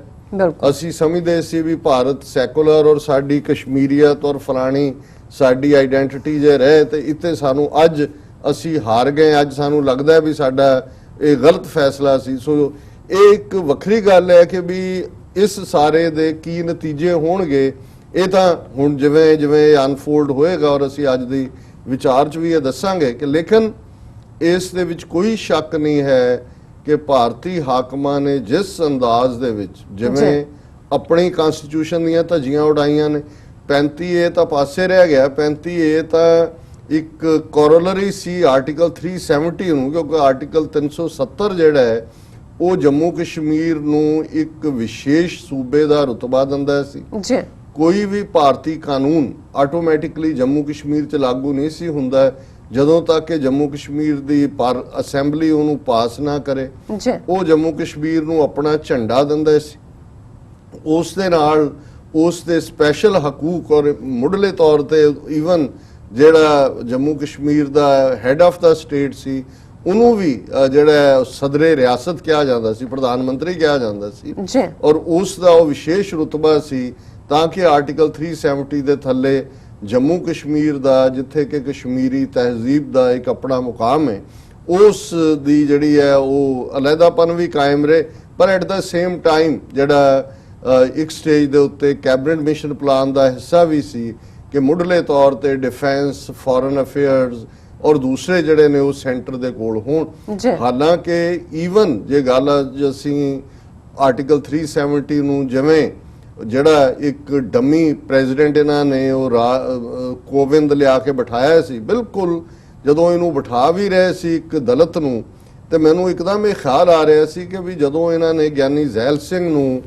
ਅਸੀਂ ਸਮਝਦੇ ਸੀ ਵੀ ਭਾਰਤ ਸੈਕੂਲਰ ਔਰ ਸਾਡੀ ਕਸ਼ਮੀਰੀਅਤ ਔਰ ਫਲਾਣੀ ਸਾਡੀ ਆਈਡੈਂਟੀਟੀ ਜੇ ਰਹੇ ਤੇ ਇੱਥੇ ਸਾਨੂੰ ਅੱਜ ਅਸੀਂ ਹਾਰ ਗਏ, ਅੱਜ ਸਾਨੂੰ ਲੱਗਦਾ ਵੀ ਸਾਡਾ ਇਹ ਗਲਤ ਫੈਸਲਾ ਸੀ। ਸੋ ਇਹ ਇੱਕ ਵੱਖਰੀ ਗੱਲ ਹੈ ਕਿ ਵੀ ਇਸ ਸਾਰੇ ਦੇ ਕੀ ਨਤੀਜੇ ਹੋਣਗੇ, ਇਹ ਤਾਂ ਹੁਣ ਜਿਵੇਂ ਜਿਵੇਂ ਅਨਫੋਲਡ ਹੋਏਗਾ ਔਰ ਅਸੀਂ ਅੱਜ ਦੀ ਵਿਚਾਰ 'ਚ ਵੀ ਇਹ ਦੱਸਾਂਗੇ ਕਿ ਲੇਕਿਨ ਇਸ ਦੇ ਵਿੱਚ ਕੋਈ ਸ਼ੱਕ ਨਹੀਂ ਹੈ ਕਿ ਭਾਰਤੀ ਹਾਕਮਾਂ ਨੇ ਜਿਸ ਅੰਦਾਜ਼ ਦੇ ਵਿੱਚ ਜਿਵੇਂ ਆਪਣੀ ਕਨਸਟੀਟਿਊਸ਼ਨ ਦੀਆਂ ਧੱਜੀਆਂ ਉਡਾਈਆਂ ਨੇ, 35A ਤਾਂ ਪਾਸੇ ਰਹਿ ਗਿਆ, 35A ਤਾਂ ਇੱਕ ਕੋਰੋਲਰੀ ਸੀ ਆਰਟੀਕਲ 370 ਨੂੰ, ਕਿਉਂਕਿ ਆਰਟੀਕਲ 370 ਜਿਹੜਾ ਹੈ ਉਹ ਜੰਮੂ ਕਸ਼ਮੀਰ ਨੂੰ ਇੱਕ ਵਿਸ਼ੇਸ਼ ਸੂਬੇ ਦਾ ਰੁਤਬਾ ਦਿੰਦਾ ਸੀ। ਕੋਈ ਵੀ ਭਾਰਤੀ ਕਾਨੂੰਨ ਆਟੋਮੈਟਿਕਲੀ ਜੰਮੂ ਕਸ਼ਮੀਰ 'ਚ ਲਾਗੂ ਨਹੀਂ ਸੀ ਹੁੰਦਾ ਜਦੋਂ ਤੱਕ ਕਿ ਜੰਮੂ ਕਸ਼ਮੀਰ ਦੀ ਅਸੈਂਬਲੀ ਉਹਨੂੰ ਪਾਸ ਨਾ ਕਰੇ। ਉਹ ਜੰਮੂ ਕਸ਼ਮੀਰ ਨੂੰ ਆਪਣਾ ਝੰਡਾ ਦਿੰਦਾ ਸੀ, ਉਸ ਦੇ ਨਾਲ ਉਸ ਦੇ ਸਪੈਸ਼ਲ ਹਕੂਕ ਔਰ ਮੁੱਢਲੇ ਤੌਰ ਤੇ ਈਵਨ ਜਿਹੜਾ ਜੰਮੂ ਕਸ਼ਮੀਰ ਦਾ ਹੈਡ ਆਫ ਦਾ ਸਟੇਟ ਸੀ ਉਹਨੂੰ ਵੀ ਜਿਹੜਾ ਸਦਰੇ ਰਿਆਸਤ ਕਿਹਾ ਜਾਂਦਾ ਸੀ, ਪ੍ਰਧਾਨ ਮੰਤਰੀ ਕਿਹਾ ਜਾਂਦਾ ਸੀ ਔਰ ਉਸ ਦਾ ਉਹ ਵਿਸ਼ੇਸ਼ ਰੁਤਬਾ ਸੀ ਤਾਂ ਕਿ ਆਰਟੀਕਲ 370 ਦੇ ਥੱਲੇ ਜੰਮੂ ਕਸ਼ਮੀਰ ਦਾ ਜਿੱਥੇ ਕਿ ਕਸ਼ਮੀਰੀ ਤਹਿਜ਼ੀਬ ਦਾ ਇੱਕ ਆਪਣਾ ਮੁਕਾਮ ਹੈ ਉਸ ਦੀ ਜਿਹੜੀ ਹੈ ਉਹ ਅਲੱਦਾਪਨ ਵੀ ਕਾਇਮ ਰਹੇ। ਪਰ ਐਟ ਦਾ ਸੇਮ ਟਾਈਮ ਜਿਹੜਾ ਇੱਕ ਸਟੇਜ ਦੇ ਉੱਤੇ ਕੈਬਨਿਟ ਮਿਸ਼ਨ ਪਲਾਨ ਦਾ ਹਿੱਸਾ ਵੀ ਸੀ ਕਿ ਮੁੱਢਲੇ ਤੌਰ ਤੇ ਡਿਫੈਂਸ, ਫੋਰਨ ਅਫੇਅਰਸ ਔਰ ਦੂਸਰੇ ਜਿਹੜੇ ਨੇ ਉਹ ਸੈਂਟਰ ਦੇ ਕੋਲ ਹੋਣ। ਹਾਲਾਂਕਿ ਈਵਨ ਜੇ ਗੱਲ ਅਸੀਂ ਆਰਟੀਕਲ 370 ਨੂੰ ਜਿਵੇਂ ਜਿਹੜਾ ਇੱਕ ਡੰਮੀ ਪ੍ਰੈਜ਼ੀਡੈਂਟ ਇਹਨਾਂ ਨੇ ਉਹ ਕੋਵਿੰਦ ਲਿਆ ਕੇ ਬਿਠਾਇਆ ਸੀ, ਬਿਲਕੁਲ ਜਦੋਂ ਇਹਨੂੰ ਬਿਠਾ ਵੀ ਰਹੇ ਸੀ ਇੱਕ ਦਲਿਤ ਨੂੰ, ਤੇ ਮੈਨੂੰ ਇੱਕਦਮ ਇਹ ਖਿਆਲ ਆ ਰਿਹਾ ਸੀ ਕਿ ਵੀ ਜਦੋਂ ਇਹਨਾਂ ਨੇ ਗਿਆਨੀ ਜ਼ੈਲ ਸਿੰਘ ਨੂੰ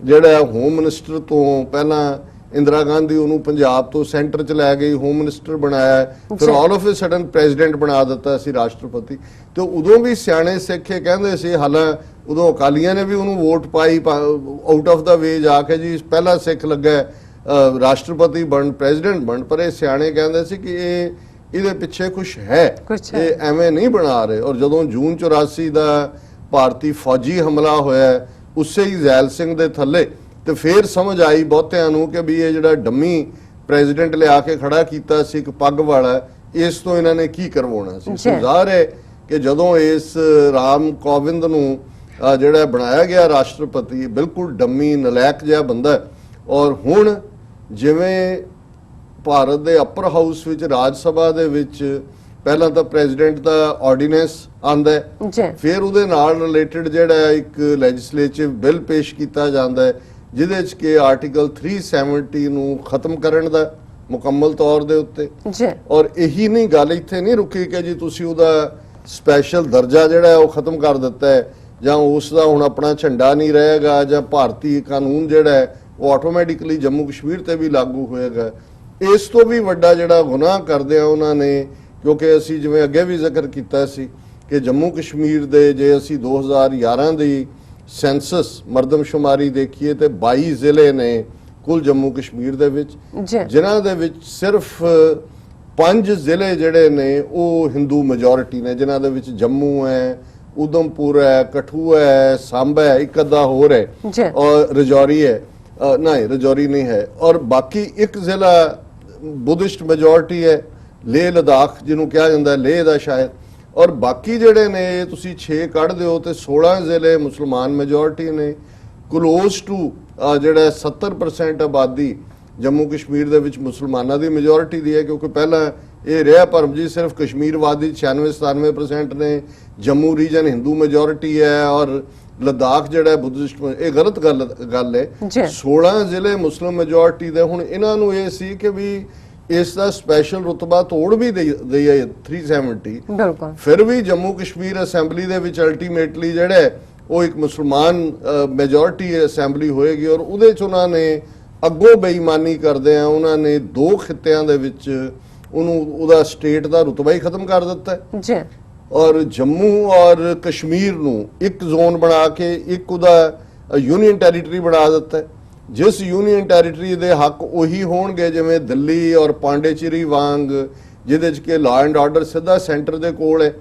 ਜਿਹੜਾ ਹੋਮ ਮਿਨਿਸਟਰ ਤੋਂ ਪਹਿਲਾਂ ਇੰਦਰਾ ਗਾਂਧੀ ਉਹਨੂੰ ਪੰਜਾਬ ਤੋਂ ਸੈਂਟਰ ਚ ਲੈ ਗਈ, ਹੋਮ ਮਿਨਿਸਟਰ ਬਣਾਇਆ, ਫਿਰ all of a sudden president ਬਣਾ ਦਿੱਤਾ ਸੀ, ਰਾਸ਼ਟਰਪਤੀ। ਤੇ ਉਦੋਂ ਵੀ ਸਿਆਣੇ ਸਿੱਖ ਇਹ ਕਹਿੰਦੇ ਸੀ, ਹਾਲਾਂ ਉਦੋਂ ਅਕਾਲੀਆਂ ਨੇ ਵੀ ਉਹਨੂੰ ਵੋਟ ਪਾਈ ਆਊਟ ਆਫ ਦਾ ਵੇ ਜਾ ਕੇ, ਜੀ ਪਹਿਲਾ ਸਿੱਖ ਲੱਗਾ ਰਾਸ਼ਟਰਪਤੀ ਬਣ, ਪ੍ਰੈਜ਼ੀਡੈਂਟ ਬਣ। ਪਰ ਇਹ ਸਿਆਣੇ ਕਹਿੰਦੇ ਸੀ ਕਿ ਇਹਦੇ ਪਿੱਛੇ ਕੁਝ ਹੈ, ਇਹ ਐਵੇਂ ਨਹੀਂ ਬਣਾ ਰਹੇ। ਔਰ ਜਦੋਂ ਜੂਨ 84 ਦਾ ਭਾਰਤੀ ਫੌਜੀ ਹਮਲਾ ਹੋਇਆ ਉਸੇ ਹੀ ਜ਼ੈਲ ਸਿੰਘ ਦੇ ਥੱਲੇ, ਤੇ ਫਿਰ ਸਮਝ ਆਈ ਬਹੁਤਿਆਂ ਨੂੰ ਕਿ ਵੀ ਇਹ ਜਿਹੜਾ ਡੰਮੀ ਪ੍ਰੈਜ਼ੀਡੈਂਟ ਲਿਆ ਕੇ ਖੜਾ ਕੀਤਾ ਸੀ ਇੱਕ ਪੱਗ ਵਾਲਾ, ਇਸ ਤੋਂ ਇਹਨਾਂ ਨੇ ਕੀ ਕਰਵਾਉਣਾ ਸੀ। ਜ਼ਾਹਰ ਹੈ ਕਿ ਜਦੋਂ ਇਸ ਰਾਮ ਕੋਵਿੰਦ ਨੂੰ ਜਿਹੜਾ ਬਣਾਇਆ ਗਿਆ ਰਾਸ਼ਟਰਪਤੀ, ਬਿਲਕੁਲ ਡੰਮੀ ਨਲਾਇਕ ਜਿਹਾ ਬੰਦਾ। ਔਰ ਹੁਣ ਜਿਵੇਂ ਭਾਰਤ ਦੇ ਅਪਰ ਹਾਊਸ ਵਿੱਚ, ਰਾਜ ਸਭਾ ਦੇ ਵਿੱਚ ਪਹਿਲਾਂ ਤਾਂ ਪ੍ਰੈਜ਼ੀਡੈਂਟ ਦਾ ਆਰਡੀਨੈਂਸ ਆਂਦਾ ਹੈ, ਫਿਰ ਉਹਦੇ ਨਾਲ ਰਿਲੇਟਡ ਜਿਹੜਾ ਇੱਕ ਲੈਜਿਸਲੇਟਿਵ ਬਿੱਲ ਪੇਸ਼ ਕੀਤਾ ਜਾਂਦਾ ਹੈ, ਜਿਹਦੇ ਚ ਕਿ ਆਰਟੀਕਲ 370 ਨੂੰ ਖਤਮ ਕਰਨ ਦਾ ਮੁਕੰਮਲ ਤੌਰ ਦੇ ਉੱਤੇ। ਔਰ ਇਹੀ ਨਹੀਂ ਗੱਲ ਇੱਥੇ ਨਹੀਂ ਰੁਕੀ ਕਿ ਜੀ ਤੁਸੀਂ ਉਹਦਾ ਸਪੈਸ਼ਲ ਦਰਜਾ ਜਿਹੜਾ ਹੈ ਉਹ ਖਤਮ ਕਰ ਦਿੱਤਾ ਹੈ, ਜਾਂ ਉਸ ਦਾ ਹੁਣ ਆਪਣਾ ਝੰਡਾ ਨਹੀਂ ਰਹੇਗਾ, ਜਾਂ ਭਾਰਤੀ ਕਾਨੂੰਨ ਜਿਹੜਾ ਹੈ ਉਹ ਆਟੋਮੈਟਿਕਲੀ ਜੰਮੂ ਕਸ਼ਮੀਰ ਤੇ ਵੀ ਲਾਗੂ ਹੋਏਗਾ। ਇਸ ਤੋਂ ਵੀ ਵੱਡਾ ਜਿਹੜਾ ਗੁਨਾਹ ਕਰਦੇ ਆ ਉਹਨਾਂ ਨੇ, ਕਿਉਂਕਿ ਅਸੀਂ ਜਿਵੇਂ ਅੱਗੇ ਵੀ ਜ਼ਿਕਰ ਕੀਤਾ ਸੀ ਕਿ ਜੰਮੂ ਕਸ਼ਮੀਰ ਦੇ ਜੇ ਅਸੀਂ 2011 ਦੀ ਸੈਂਸਸ ਮਰਦਮਸ਼ੁਮਾਰੀ ਦੇਖੀਏ ਤੇ 22 ਜ਼ਿਲ੍ਹੇ ਨੇ ਕੁੱਲ ਜੰਮੂ ਕਸ਼ਮੀਰ ਦੇ ਵਿੱਚ, ਜਿਨ੍ਹਾਂ ਦੇ ਵਿੱਚ ਸਿਰਫ 5 ਜ਼ਿਲ੍ਹੇ ਜਿਹੜੇ ਨੇ ਉਹ ਹਿੰਦੂ ਮੈਜੋਰਿਟੀ ਨੇ, ਜਿਨ੍ਹਾਂ ਦੇ ਵਿੱਚ ਜੰਮੂ ਹੈ, ਉਦਮਪੁਰ ਹੈ, ਕਠੂਆ ਹੈ, ਸਾਂਬਾ ਹੈ, ਇੱਕ ਅੱਧਾ ਹੋਰ ਹੈ, ਔਰ ਰਜੌਰੀ ਹੈ, ਨਹੀਂ ਰਜੌਰੀ ਨਹੀਂ ਹੈ, ਔਰ ਬਾਕੀ ਇੱਕ ਜ਼ਿਲ੍ਹਾ ਬੁੱਧਿਸਟ ਮੈਜੋਰਿਟੀ ਹੈ, ਲੇਹ ਲਦਾਖ ਜਿਹਨੂੰ ਕਿਹਾ ਜਾਂਦਾ ਲੇਹ ਦਾ ਸ਼ਾਇਦ, ਔਰ ਬਾਕੀ ਜਿਹੜੇ ਨੇ ਤੁਸੀਂ 6 ਕੱਢ ਦਿਓ ਤੇ 16 ਜ਼ਿਲ੍ਹੇ ਮੁਸਲਮਾਨ ਮੈਜੋਰਿਟੀ ਨੇ। ਕਲੋਜ਼ ਟੂ ਜਿਹੜਾ 70% ਆਬਾਦੀ ਜੰਮੂ ਕਸ਼ਮੀਰ ਦੇ ਵਿੱਚ ਮੁਸਲਮਾਨਾਂ ਦੀ ਮੈਜੋਰਿਟੀ ਦੀ ਹੈ, ਕਿਉਂਕਿ ਪਹਿਲਾਂ ਇਹ ਰਿਹਾ ਭਰਮ ਜੀ ਸਿਰਫ ਕਸ਼ਮੀਰ ਵਾਦੀ 96-97% ਨੇ, ਜੰਮੂ ਰੀਜਨ ਹਿੰਦੂ ਮੈਜੋਰਿਟੀ ਹੈ, ਔਰ ਲਦਾਖ ਜਿਹੜਾ ਬੁੱਧਿਸਟ, ਇਹ ਗਲਤ ਗੱਲ ਹੈ। 16 ਜ਼ਿਲ੍ਹੇ ਮੁਸਲਿਮ ਮੈਜੋਰਿਟੀ ਦੇ। ਹੁਣ ਇਹਨਾਂ ਨੂੰ ਇਹ ਸੀ ਕਿ ਵੀ ਇਸ ਦਾ ਸਪੈਸ਼ਲ ਰੁਤਬਾ ਤੋੜ ਵੀ ਦਈ ਹੈ 370, ਫਿਰ ਵੀ ਜੰਮੂ ਕਸ਼ਮੀਰ ਅਸੈਂਬਲੀ ਦੇ ਵਿੱਚ ਅਲਟੀਮੇਟਲੀ ਜਿਹੜਾ ਉਹ ਇੱਕ ਮੁਸਲਮਾਨ ਮੈਜੋਰਿਟੀ ਅਸੈਂਬਲੀ ਹੋਏਗੀ, ਔਰ ਉਹਦੇ ਚ ਉਹਨਾਂ ਨੇ ਅੱਗੋਂ ਬੇਈਮਾਨੀ ਕਰਦੇ ਆ, ਉਹਨਾਂ ਨੇ 2 ਖਿੱਤਿਆਂ ਦੇ ਵਿੱਚ ਉਹਦਾ ਸਟੇਟ ਦਾ ਰੁਤਬਾ ਹੀ ਖਤਮ ਕਰ ਦਿੱਤਾ ਹੈ, ਔਰ ਜੰਮੂ ਔਰ ਕਸ਼ਮੀਰ ਨੂੰ ਇੱਕ ਜ਼ੋਨ ਬਣਾ ਕੇ ਇੱਕ ਉਹਦਾ ਯੂਨੀਅਨ ਟੈਰੀਟਰੀ ਬਣਾ ਦਿੱਤਾ ਹੈ, ਜਿਸ ਯੂਨੀਅਨ ਟੈਰੀਟਰੀ ਦੇ ਹੱਕ ਉਹੀ ਹੋਣਗੇ ਜਿਵੇਂ ਦਿੱਲੀ ਔਰ ਪਾਂਡੇਚੇਰੀ ਵਾਂਗ, ਜਿਹਦੇ ਚ ਕਿ ਲਾਅ ਐਂਡ ਆਰਡਰ ਸਿੱਧਾ ਸੈਂਟਰ ਦੇ ਕੋਲ ਹੈ,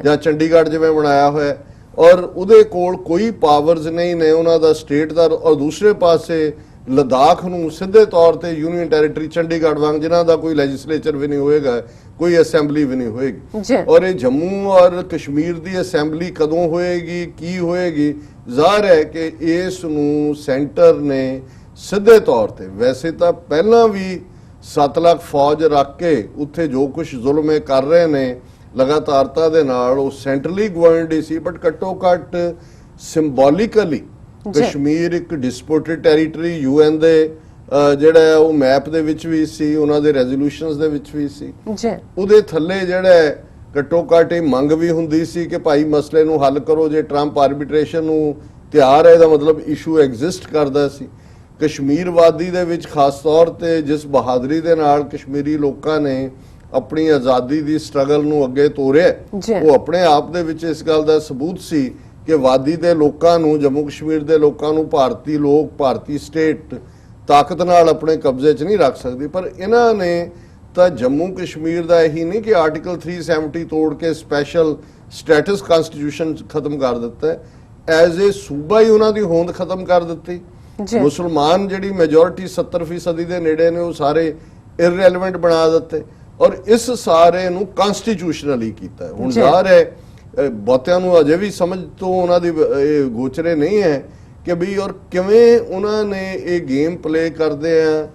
ਜਾਂ ਚੰਡੀਗੜ੍ਹ ਜਿਵੇਂ ਬਣਾਇਆ ਹੋਇਆ, ਔਰ ਉਹਦੇ ਕੋਲ ਕੋਈ ਪਾਵਰਸ ਨਹੀਂ ਨੇ ਉਹਨਾਂ ਦਾ ਸਟੇਟ ਦਾ। ਔਰ ਦੂਸਰੇ ਪਾਸੇ ਲਦਾਖ ਨੂੰ ਸਿੱਧੇ ਤੌਰ ਤੇ ਯੂਨੀਅਨ ਟੈਰੀਟਰੀ ਚੰਡੀਗੜ੍ਹ ਵਾਂਗ, ਜਿਨ੍ਹਾਂ ਦਾ ਕੋਈ ਲੈਜਿਸਲੇਚਰ ਵੀ ਨਹੀਂ ਹੋਏਗਾ, ਕੋਈ ਅਸੈਂਬਲੀ ਵੀ ਨਹੀਂ ਹੋਏਗੀ। ਔਰ ਇਹ ਜੰਮੂ ਔਰ ਕਸ਼ਮੀਰ ਦੀ ਅਸੈਂਬਲੀ ਕਦੋਂ ਹੋਏਗੀ, ਕੀ ਹੋਏਗੀ, ਜ਼ਾਹਰ ਹੈ ਕਿ ਇਸ ਨੂੰ ਸੈਂਟਰ ਨੇ ਸਿੱਧੇ ਤੌਰ ਤੇ, ਵੈਸੇ ਤਾਂ ਪਹਿਲਾਂ ਵੀ 7 ਲੱਖ ਫੌਜ ਰੱਖ ਕੇ ਉੱਥੇ ਜੋ ਕੁਝ ਜ਼ੁਲਮ ਇਹ ਕਰ ਰਹੇ ਨੇ ਲਗਾਤਾਰਤਾ ਦੇ ਨਾਲ, ਉਹ ਸੈਂਟਰਲੀ ਗਵਰਨਡ ਹੀ ਸੀ, ਬਟ ਘੱਟੋ ਘੱਟ ਸਿੰਬੋਲਿਕਲੀ ਕਸ਼ਮੀਰ ਇੱਕ ਡਿਸਪਿਊਟਡ ਟੈਰੀਟਰੀ UN ਦੇ ਜਿਹੜਾ ਉਹ ਮੈਪ ਦੇ ਵਿੱਚ ਵੀ ਸੀ, ਉਹਨਾਂ ਦੇ ਰੈਜ਼ੋਲੂਸ਼ਨਸ ਦੇ ਵਿੱਚ ਵੀ ਸੀ। ਉਹਦੇ ਥੱਲੇ ਜਿਹੜਾ ਘੱਟੋ ਘੱਟ ਇਹ ਮੰਗ ਵੀ ਹੁੰਦੀ ਸੀ ਕਿ ਭਾਈ ਮਸਲੇ ਨੂੰ ਹੱਲ ਕਰੋ, ਜੇ ਟਰੰਪ ਆਰਬਿਟ੍ਰੇਸ਼ਨ ਨੂੰ ਤਿਆਰ ਹੈ ਇਹਦਾ ਮਤਲਬ ਇਸ਼ੂ ਐਗਜ਼ਿਸਟ ਕਰਦਾ ਸੀ। ਕਸ਼ਮੀਰ ਵਾਦੀ ਦੇ ਵਿੱਚ ਖਾਸ ਤੌਰ ਤੇ ਜਿਸ ਬਹਾਦਰੀ ਦੇ ਨਾਲ ਕਸ਼ਮੀਰੀ ਲੋਕਾਂ ਨੇ ਆਪਣੀ ਆਜ਼ਾਦੀ ਦੀ ਸਟਰਗਲ ਨੂੰ ਅੱਗੇ ਤੋਰਿਆ, ਉਹ ਆਪਣੇ ਆਪ ਦੇ ਵਿੱਚ ਇਸ ਗੱਲ ਦਾ ਸਬੂਤ ਸੀ ਕਿ ਵਾਦੀ ਦੇ ਲੋਕਾਂ ਨੂੰ, ਜੰਮੂ ਕਸ਼ਮੀਰ ਦੇ ਲੋਕਾਂ ਨੂੰ ਭਾਰਤੀ ਲੋਕ, ਭਾਰਤੀ ਸਟੇਟ ਤਾਕਤ ਨਾਲ ਆਪਣੇ ਕਬਜ਼ੇ 'ਚ ਨਹੀਂ ਰੱਖ ਸਕਦੀ। ਪਰ ਇਹਨਾਂ ਨੇ ਤਾਂ ਜੰਮੂ ਕਸ਼ਮੀਰ ਦਾ ਇਹੀ ਨਹੀਂ ਕਿ ਆਰਟੀਕਲ 370 ਤੋੜ ਕੇ ਸਪੈਸ਼ਲ ਸਟੇਟਸ ਕਨਸਟੀਟਿਊਸ਼ਨ ਖਤਮ ਕਰ ਦਿੱਤਾ ਹੈ, ਐਜ਼ ਏ ਸੂਬਾ ਹੀ ਉਹਨਾਂ ਦੀ ਹੋਂਦ ਖਤਮ ਕਰ ਦਿੱਤੀ। ਮੁਸਲਮਾਨ ਜਿਹੜੀ ਮੈਜੋਰਿਟੀ 70% ਦੇ ਨੇੜੇ ਨੇ ਉਹ ਸਾਰੇ ਇਰਰੈਲੇਵੈਂਟ ਬਣਾ ਦਿੱਤੇ, ਔਰ ਇਸ ਸਾਰੇ ਨੂੰ ਕਨਸਟੀਟਿਊਸ਼ਨਲੀ ਕੀਤਾ। ਹੁਣ ਜ਼ਾਹਰ ਹੈ ਬਹੁਤਿਆਂ ਨੂੰ ਅਜੇ ਵੀ ਸਮਝ ਤੋਂ ਉਹਨਾਂ ਦੀ ਇਹ ਗੋਚਰੇ ਨਹੀਂ ਹੈ ਕਿ ਵੀ ਔਰ ਕਿਵੇਂ ਉਹਨਾਂ ਨੇ ਇਹ ਗੇਮ ਪਲੇ ਕਰਦੇ ਆ,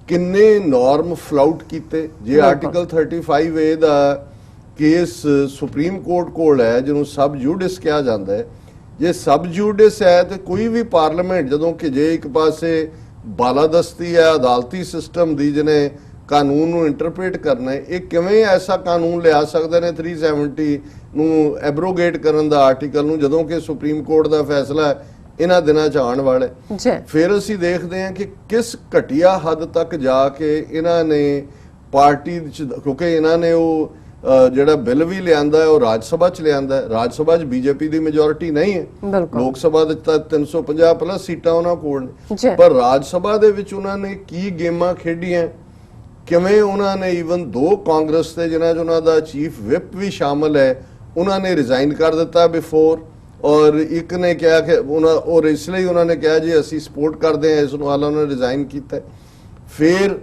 ਕਿੰਨੇ ਨਾਰਮ ਫਲਾਊਟ ਕੀਤੇ। ਜੇ ਆਰਟੀਕਲ 35A ਦਾ ਕੇਸ ਸੁਪਰੀਮ ਕੋਰਟ ਕੋਲ ਹੈ, ਜਿਹਨੂੰ ਸਬ ਜੂਡਿਸ ਕਿਹਾ ਜਾਂਦਾ ਹੈ, ਜੇ ਸਬ ਜੂਡਿਸ ਹੈ ਤੇ ਕੋਈ ਵੀ ਪਾਰਲੀਮੈਂਟ, ਜਦੋਂ ਕਿ ਜੇ ਇੱਕ ਪਾਸੇ ਬਾਲਾਦਸਤੀ ਹੈ ਅਦਾਲਤੀ ਸਿਸਟਮ ਦੀ ਜਿਹਨੇ ਕਾਨੂੰਨ ਨੂੰ ਇੰਟਰਪ੍ਰੀਟ ਕਰਨਾ ਹੈ, ਇਹ ਕਿਵੇਂ ਐਸਾ ਕਾਨੂੰਨ ਲਿਆ ਸਕਦੇ ਨੇ 370 ਨੂੰ ਐਬਰੋਗੇਟ ਕਰਨ ਦਾ ਆਰਟੀਕਲ ਨੂੰ, ਜਦੋਂ ਕਿ ਸੁਪਰੀਮ ਕੋਰਟ ਦਾ ਫੈਸਲਾ ਇਹਨਾਂ ਦਿਨਾਂ 'ਚ ਆਉਣ ਵਾਲਾ ਜੀ। ਫਿਰ ਅਸੀਂ ਦੇਖਦੇ ਹਾਂ ਕਿ ਕਿਸ ਘਟੀਆ ਹੱਦ ਤੱਕ ਜਾ ਕੇ ਇਹਨਾਂ ਨੇ ਪਾਰਟੀ 'ਚ, ਕਿਉਂਕਿ ਇਹਨਾਂ ਨੇ ਉਹ ਜਿਹੜਾ ਬਿੱਲ ਵੀ ਲਿਆਂਦਾ ਹੈ ਉਹ ਰਾਜ ਸਭਾ 'ਚ ਲਿਆਂਦਾ ਹੈ। ਰਾਜ ਸਭਾ 'ਚ ਬੀਜੇਪੀ ਦੀ ਮੈਜੋਰਿਟੀ ਨਹੀਂ ਹੈ, ਲੋਕ ਸਭਾ ਦੇ ਤਾਂ 350 ਪਲੱਸ ਸੀਟਾਂ ਉਹਨਾਂ ਕੋਲ ਨੇ, ਪਰ ਰਾਜ ਸਭਾ ਦੇ ਵਿੱਚ ਉਹਨਾਂ ਨੇ ਕੀ ਗੇਮਾਂ ਖੇਡੀਆਂ, ਕਿਵੇਂ ਉਹਨਾਂ ਨੇ ਈਵਨ 2 ਕਾਂਗਰਸ ਦੇ ਜਿਨ੍ਹਾਂ 'ਚ ਉਹਨਾਂ ਦਾ ਚੀਫ ਵਿਪ ਵੀ ਸ਼ਾਮਲ ਹੈ, ਉਹਨਾਂ ਨੇ ਰਿਜ਼ਾਈਨ ਕਰ ਦਿੱਤਾ ਬਿਫੋਰ, ਔਰ ਇੱਕ ਨੇ ਕਿਹਾ ਕਿ ਔਰ ਇਸ ਲਈ ਉਹਨਾਂ ਨੇ ਕਿਹਾ ਜੀ ਅਸੀਂ ਸਪੋਰਟ ਕਰਦੇ ਹਾਂ ਇਸ ਨੂੰ, ਹਾਲਾਂ ਉਹਨਾਂ ਨੇ ਰਿਜ਼ਾਈਨ ਕੀਤਾ। ਫਿਰ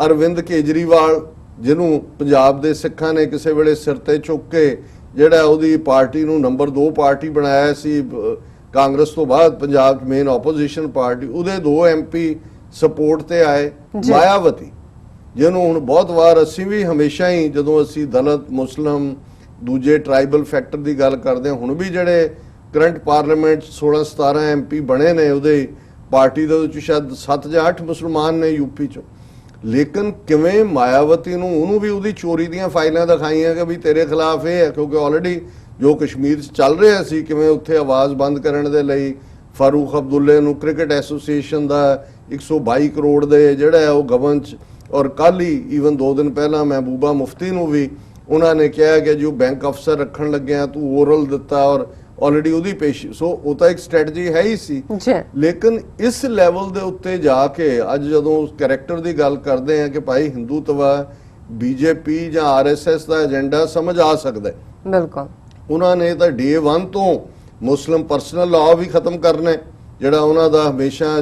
ਅਰਵਿੰਦ ਕੇਜਰੀਵਾਲ ਜਿਹਨੂੰ ਪੰਜਾਬ ਦੇ ਸਿੱਖਾਂ ਨੇ ਕਿਸੇ ਵੇਲੇ ਸਿਰ ਤੇ ਚੁੱਕ ਕੇ ਜਿਹੜਾ ਉਹਦੀ ਪਾਰਟੀ ਨੂੰ ਨੰਬਰ 2 ਪਾਰਟੀ ਬਣਾਇਆ ਸੀ ਕਾਂਗਰਸ ਤੋਂ ਬਾਅਦ ਪੰਜਾਬ 'ਚ ਮੇਨ ਆਪੋਜੀਸ਼ਨ ਪਾਰਟੀ, ਉਹਦੇ 2 MP ਸਪੋਰਟ ਤੇ ਆਏ। ਮਾਇਆਵਤੀ ਜਿਹਨੂੰ ਹੁਣ ਬਹੁਤ ਵਾਰ ਅਸੀਂ ਵੀ ਹਮੇਸ਼ਾ ਹੀ ਜਦੋਂ ਅਸੀਂ ਦਲਿਤ ਮੁਸਲਿਮ ਦੂਜੇ ਟ੍ਰਾਈਬਲ ਫੈਕਟਰ ਦੀ ਗੱਲ ਕਰਦੇ ਹਾਂ, ਹੁਣ ਵੀ ਜਿਹੜੇ ਕਰੰਟ ਪਾਰਲੀਮੈਂਟ 16-17 MP ਬਣੇ ਨੇ ਉਹਦੇ ਪਾਰਟੀ ਦੇ ਵਿੱਚ ਸ਼ਾਇਦ 7 ਜਾਂ 8 ਮੁਸਲਮਾਨ ਨੇ ਯੂਪੀ 'ਚੋਂ, ਲੇਕਿਨ ਕਿਵੇਂ ਮਾਇਆਵਤੀ ਨੂੰ ਉਹਨੂੰ ਵੀ ਉਹਦੀ ਚੋਰੀ ਦੀਆਂ ਫਾਈਲਾਂ ਦਿਖਾਈਆਂ ਕਿ ਵੀ ਤੇਰੇ ਖਿਲਾਫ ਇਹ ਹੈ, ਕਿਉਂਕਿ ਆਲਰੇਡੀ ਜੋ ਕਸ਼ਮੀਰ 'ਚ ਚੱਲ ਰਿਹਾ ਸੀ ਕਿਵੇਂ ਉੱਥੇ ਆਵਾਜ਼ ਬੰਦ ਕਰਨ ਦੇ ਲਈ ਫਾਰੂਕ ਅਬਦੁੱਲੇ ਨੂੰ ਕ੍ਰਿਕਟ ਐਸੋਸੀਏਸ਼ਨ ਦਾ 122 ਕਰੋੜ ਦੇ ਜਿਹੜਾ ਉਹ ਗਵਨ 'ਚ, ਔਰ ਕੱਲ ਹੀ ਈਵਨ 2 ਦਿਨ ਪਹਿਲਾਂ ਮਹਿਬੂਬਾ ਮੁਫਤੀ ਨੂੰ ਵੀ ਉਹਨਾਂ ਨੇ ਕਿਹਾ ਕਿ ਜੋ ਬੈਂਕ ਅਫਸਰ ਰੱਖਣ ਲੱਗਿਆ ਤੂੰ ਓਰਲ ਦਿੱਤਾ, ਔਰ ਆਲਰੇਡੀ ਉਹਦੀ ਪੇਸ਼ੀ, ਸੋ ਉਹ ਤਾਂ ਇੱਕ ਸਟ੍ਰੈਟਜੀ ਹੈ ਹੀ ਸੀ। ਲੇਕਿਨ ਇਸ ਲੈਵਲ ਦੇ ਉੱਤੇ ਜਾ ਕੇ ਅੱਜ ਜਦੋਂ ਉਸ ਕੈਰੈਕਟਰ ਦੀ ਗੱਲ ਕਰਦੇ ਆ ਕਿ ਭਾਈ ਹਿੰਦੂਤਵਾ ਬੀਜੇਪੀ ਜਾਂ RSS ਦਾ ਏਜੰਡਾ ਸਮਝ ਆ ਸਕਦਾ ਹੈ, ਬਿਲਕੁਲ ਉਹਨਾਂ ਨੇ ਤਾਂ ਡੇ 1 ਤੋਂ ਮੁਸਲਿਮ ਪਰਸਨਲ ਲਾਅ ਵੀ ਖਤਮ ਕਰਨਾ ਹੈ, ਜਿਹੜਾ ਉਹਨਾਂ ਦਾ ਹਮੇਸ਼ਾ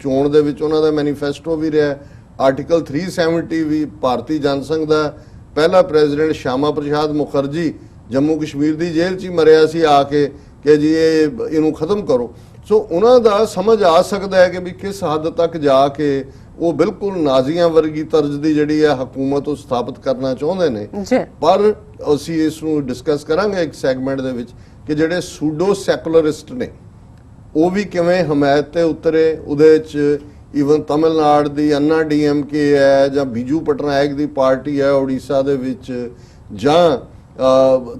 ਚੋਣ ਦੇ ਵਿੱਚ ਉਹਨਾਂ ਦਾ ਮੈਨੀਫੈਸਟੋ ਵੀ ਰਿਹਾ। ਆਰਟੀਕਲ 370 ਵੀ ਭਾਰਤੀ ਜਨਸੰਘ ਦਾ ਪਹਿਲਾ ਪ੍ਰੈਜ਼ੀਡੈਂਟ ਸ਼ਿਆਮਾ ਪ੍ਰਸਾਦ ਮੁਖਰਜੀ ਜੰਮੂ ਕਸ਼ਮੀਰ ਦੀ ਜੇਲ੍ਹ 'ਚ ਹੀ ਮਰਿਆ ਸੀ ਆ ਕੇ ਕਿ ਜੀ ਇਹਨੂੰ ਖਤਮ ਕਰੋ। ਸੋ ਉਹਨਾਂ ਦਾ ਸਮਝ ਆ ਸਕਦਾ ਹੈ ਕਿ ਵੀ ਕਿਸ ਹੱਦ ਤੱਕ ਜਾ ਕੇ ਉਹ ਬਿਲਕੁਲ ਨਾਜ਼ੀਆਂ ਵਰਗੀ ਤਰਜ਼ ਦੀ ਜਿਹੜੀ ਹੈ ਹਕੂਮਤ ਉਹ ਸਥਾਪਿਤ ਕਰਨਾ ਚਾਹੁੰਦੇ ਨੇ। ਪਰ ਅਸੀਂ ਇਸ ਨੂੰ ਡਿਸਕਸ ਕਰਾਂਗੇ ਇੱਕ ਸੈਗਮੈਂਟ ਦੇ ਵਿੱਚ ਕਿ ਜਿਹੜੇ ਸੂਡੋ ਸੈਕੂਲਰਿਸਟ ਨੇ ਉਹ ਵੀ ਕਿਵੇਂ ਹਮਾਇਤ ਤੇ ਉਤਰੇ। ਉਹਦੇ 'ਚ ਈਵਨ ਤਮਿਲਨਾਡੂ ਦੀ ਅੰਨਾ DMK ਹੈ ਜਾਂ ਬੀਜੂ ਪਟਨਾਇਕ ਦੀ ਪਾਰਟੀ ਹੈ ਉੜੀਸਾ ਦੇ ਵਿੱਚ, ਜਾਂ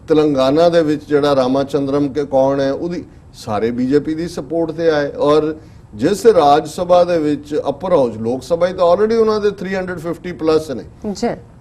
ਤੇਲੰਗਾਨਾ ਦੇ ਵਿੱਚ ਜਿਹੜਾ ਰਾਮਾਚੰਦਰਮ ਕੇ ਕੌਣ ਹੈ ਉਹਦੀ ਸਾਰੇ ਬੀਜੇਪੀ ਦੀ ਸਪੋਰਟ ਤੇ ਆਏ। ਔਰ ਜਿਸ ਰਾਜ ਸਭਾ ਦੇ ਵਿੱਚ ਅਪਰ ਹਾਊਸ ਲੋਕ ਸਭਾ ਹੀ ਤਾਂ ਆਲਰੇਡੀ ਉਹਨਾਂ ਦੇ 350 ਪਲੱਸ ਨੇ,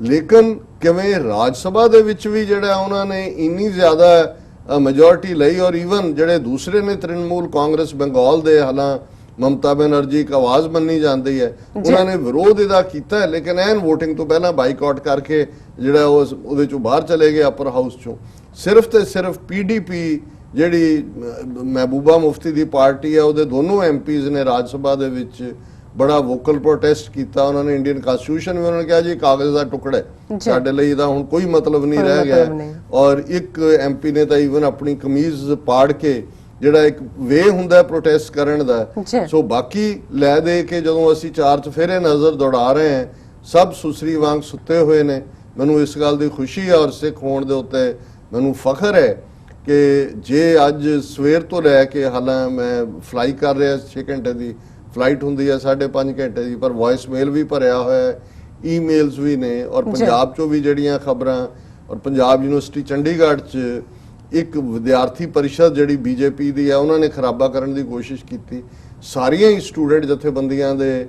ਲੇਕਿਨ ਕਿਵੇਂ ਰਾਜ ਸਭਾ ਦੇ ਵਿੱਚ ਵੀ ਜਿਹੜਾ ਉਹਨਾਂ ਨੇ ਇੰਨੀ ਜ਼ਿਆਦਾ ਮੈਜੋਰਿਟੀ ਲਈ। ਔਰ ਈਵਨ ਜਿਹੜੇ ਦੂਸਰੇ ਨੇ ਤ੍ਰਿਣਮੂਲ ਕਾਂਗਰਸ ਬੰਗਾਲ ਦੇ, ਹਾਲਾਂ ਮਮਤਾ ਬੈਨਰਜੀ ਇੱਕ ਆਵਾਜ਼ ਮੰਨੀ ਜਾਂਦੀ ਹੈ, ਉਹਨਾਂ ਨੇ ਵਿਰੋਧ ਇਹਦਾ ਕੀਤਾ ਹੈ, ਲੇਕਿਨ ਐਨ ਵੋਟਿੰਗ ਤੋਂ ਪਹਿਲਾਂ ਬਾਈਕਾਟ ਕਰਕੇ ਜਿਹੜਾ ਉਹਦੇ ਚੋਂ ਬਾਹਰ ਚਲੇ ਗਏ ਅਪਰ ਹਾਊਸ ਚੋਂ। ਸਿਰਫ ਤੇ ਸਿਰਫ PDP ਜਿਹੜੀ ਮਹਿਬੂਬਾ ਮੁਫਤੀ ਦੀ ਪਾਰਟੀ ਹੈ ਉਹਦੇ ਦੋਨੋਂ MPs ਨੇ ਰਾਜ ਸਭਾ ਦੇ ਵਿੱਚ ਬੜਾ ਵੋਕਲ ਪ੍ਰੋਟੈਸਟ ਕੀਤਾ। ਉਹਨਾਂ ਨੇ ਇੰਡੀਅਨ ਕਨਸਟੀਟਿਊਸ਼ਨ ਵੀ ਉਹਨਾਂ ਨੇ ਕਿਹਾ ਜੀ ਕਾਗਜ਼ ਦਾ ਟੁਕੜਾ ਹੈ, ਸਾਡੇ ਲਈ ਇਹਦਾ ਹੁਣ ਕੋਈ ਮਤਲਬ ਨਹੀਂ ਰਹਿ ਗਿਆ। ਔਰ ਇੱਕ MP ਨੇ ਤਾਂ ਈਵਨ ਆਪਣੀ ਕਮੀਜ਼ ਪਾੜ ਕੇ ਜਿਹੜਾ ਇੱਕ ਵੇ ਹੁੰਦਾ ਪ੍ਰੋਟੈਸਟ ਕਰਨ ਦਾ। ਸੋ ਬਾਕੀ ਲੈ ਦੇ ਕੇ ਜਦੋਂ ਅਸੀਂ 4 ਚਫੇਰੇ ਨਜ਼ਰ ਦੌੜਾ ਰਹੇ ਹਾਂ, ਸਭ ਸੁਸਰੀ ਵਾਂਗ ਸੁੱਤੇ ਹੋਏ ਨੇ। ਮੈਨੂੰ ਇਸ ਗੱਲ ਦੀ ਖੁਸ਼ੀ ਹੈ ਔਰ ਸਿੱਖ ਹੋਣ ਦੇ ਉੱਤੇ ਮੈਨੂੰ ਫਖਰ ਹੈ ਕਿ ਜੇ ਅੱਜ ਸਵੇਰ ਤੋਂ ਲੈ ਕੇ, ਹਾਲਾਂ ਮੈਂ ਫਲਾਈ ਕਰ ਰਿਹਾ 6 ਘੰਟੇ ਦੀ ਫਲਾਈਟ ਹੁੰਦੀ ਹੈ 5.5 ਘੰਟੇ ਦੀ, ਪਰ ਵੌਇਸ ਮੇਲ ਵੀ ਭਰਿਆ ਹੋਇਆ ਹੈ, ਈਮੇਲਸ ਵੀ ਨੇ, ਔਰ ਪੰਜਾਬ ਚੋਂ ਵੀ ਜਿਹੜੀਆਂ ਖਬਰਾਂ। ਔਰ ਪੰਜਾਬ ਯੂਨੀਵਰਸਿਟੀ ਚੰਡੀਗੜ੍ਹ 'ਚ ਇੱਕ ਵਿਦਿਆਰਥੀ ਪਰਿਸ਼ਦ ਜਿਹੜੀ BJP ਦੀ ਹੈ ਉਹਨਾਂ ਨੇ ਖਰਾਬਾ ਕਰਨ ਦੀ ਕੋਸ਼ਿਸ਼ ਕੀਤੀ। ਸਾਰੀਆਂ ਹੀ ਸਟੂਡੈਂਟ ਜਥੇਬੰਦੀਆਂ ਦੇ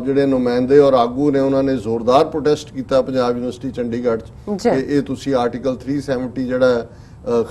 ਜਿਹੜੇ ਨੁਮਾਇੰਦੇ ਔਰ ਆਗੂ ਨੇ ਉਹਨਾਂ ਨੇ ਜ਼ੋਰਦਾਰ ਪ੍ਰੋਟੈਸਟ ਕੀਤਾ ਪੰਜਾਬ ਯੂਨੀਵਰਸਿਟੀ ਚੰਡੀਗੜ੍ਹ 'ਚ ਕਿ ਇਹ ਤੁਸੀਂ ਆਰਟੀਕਲ 370 ਜਿਹੜਾ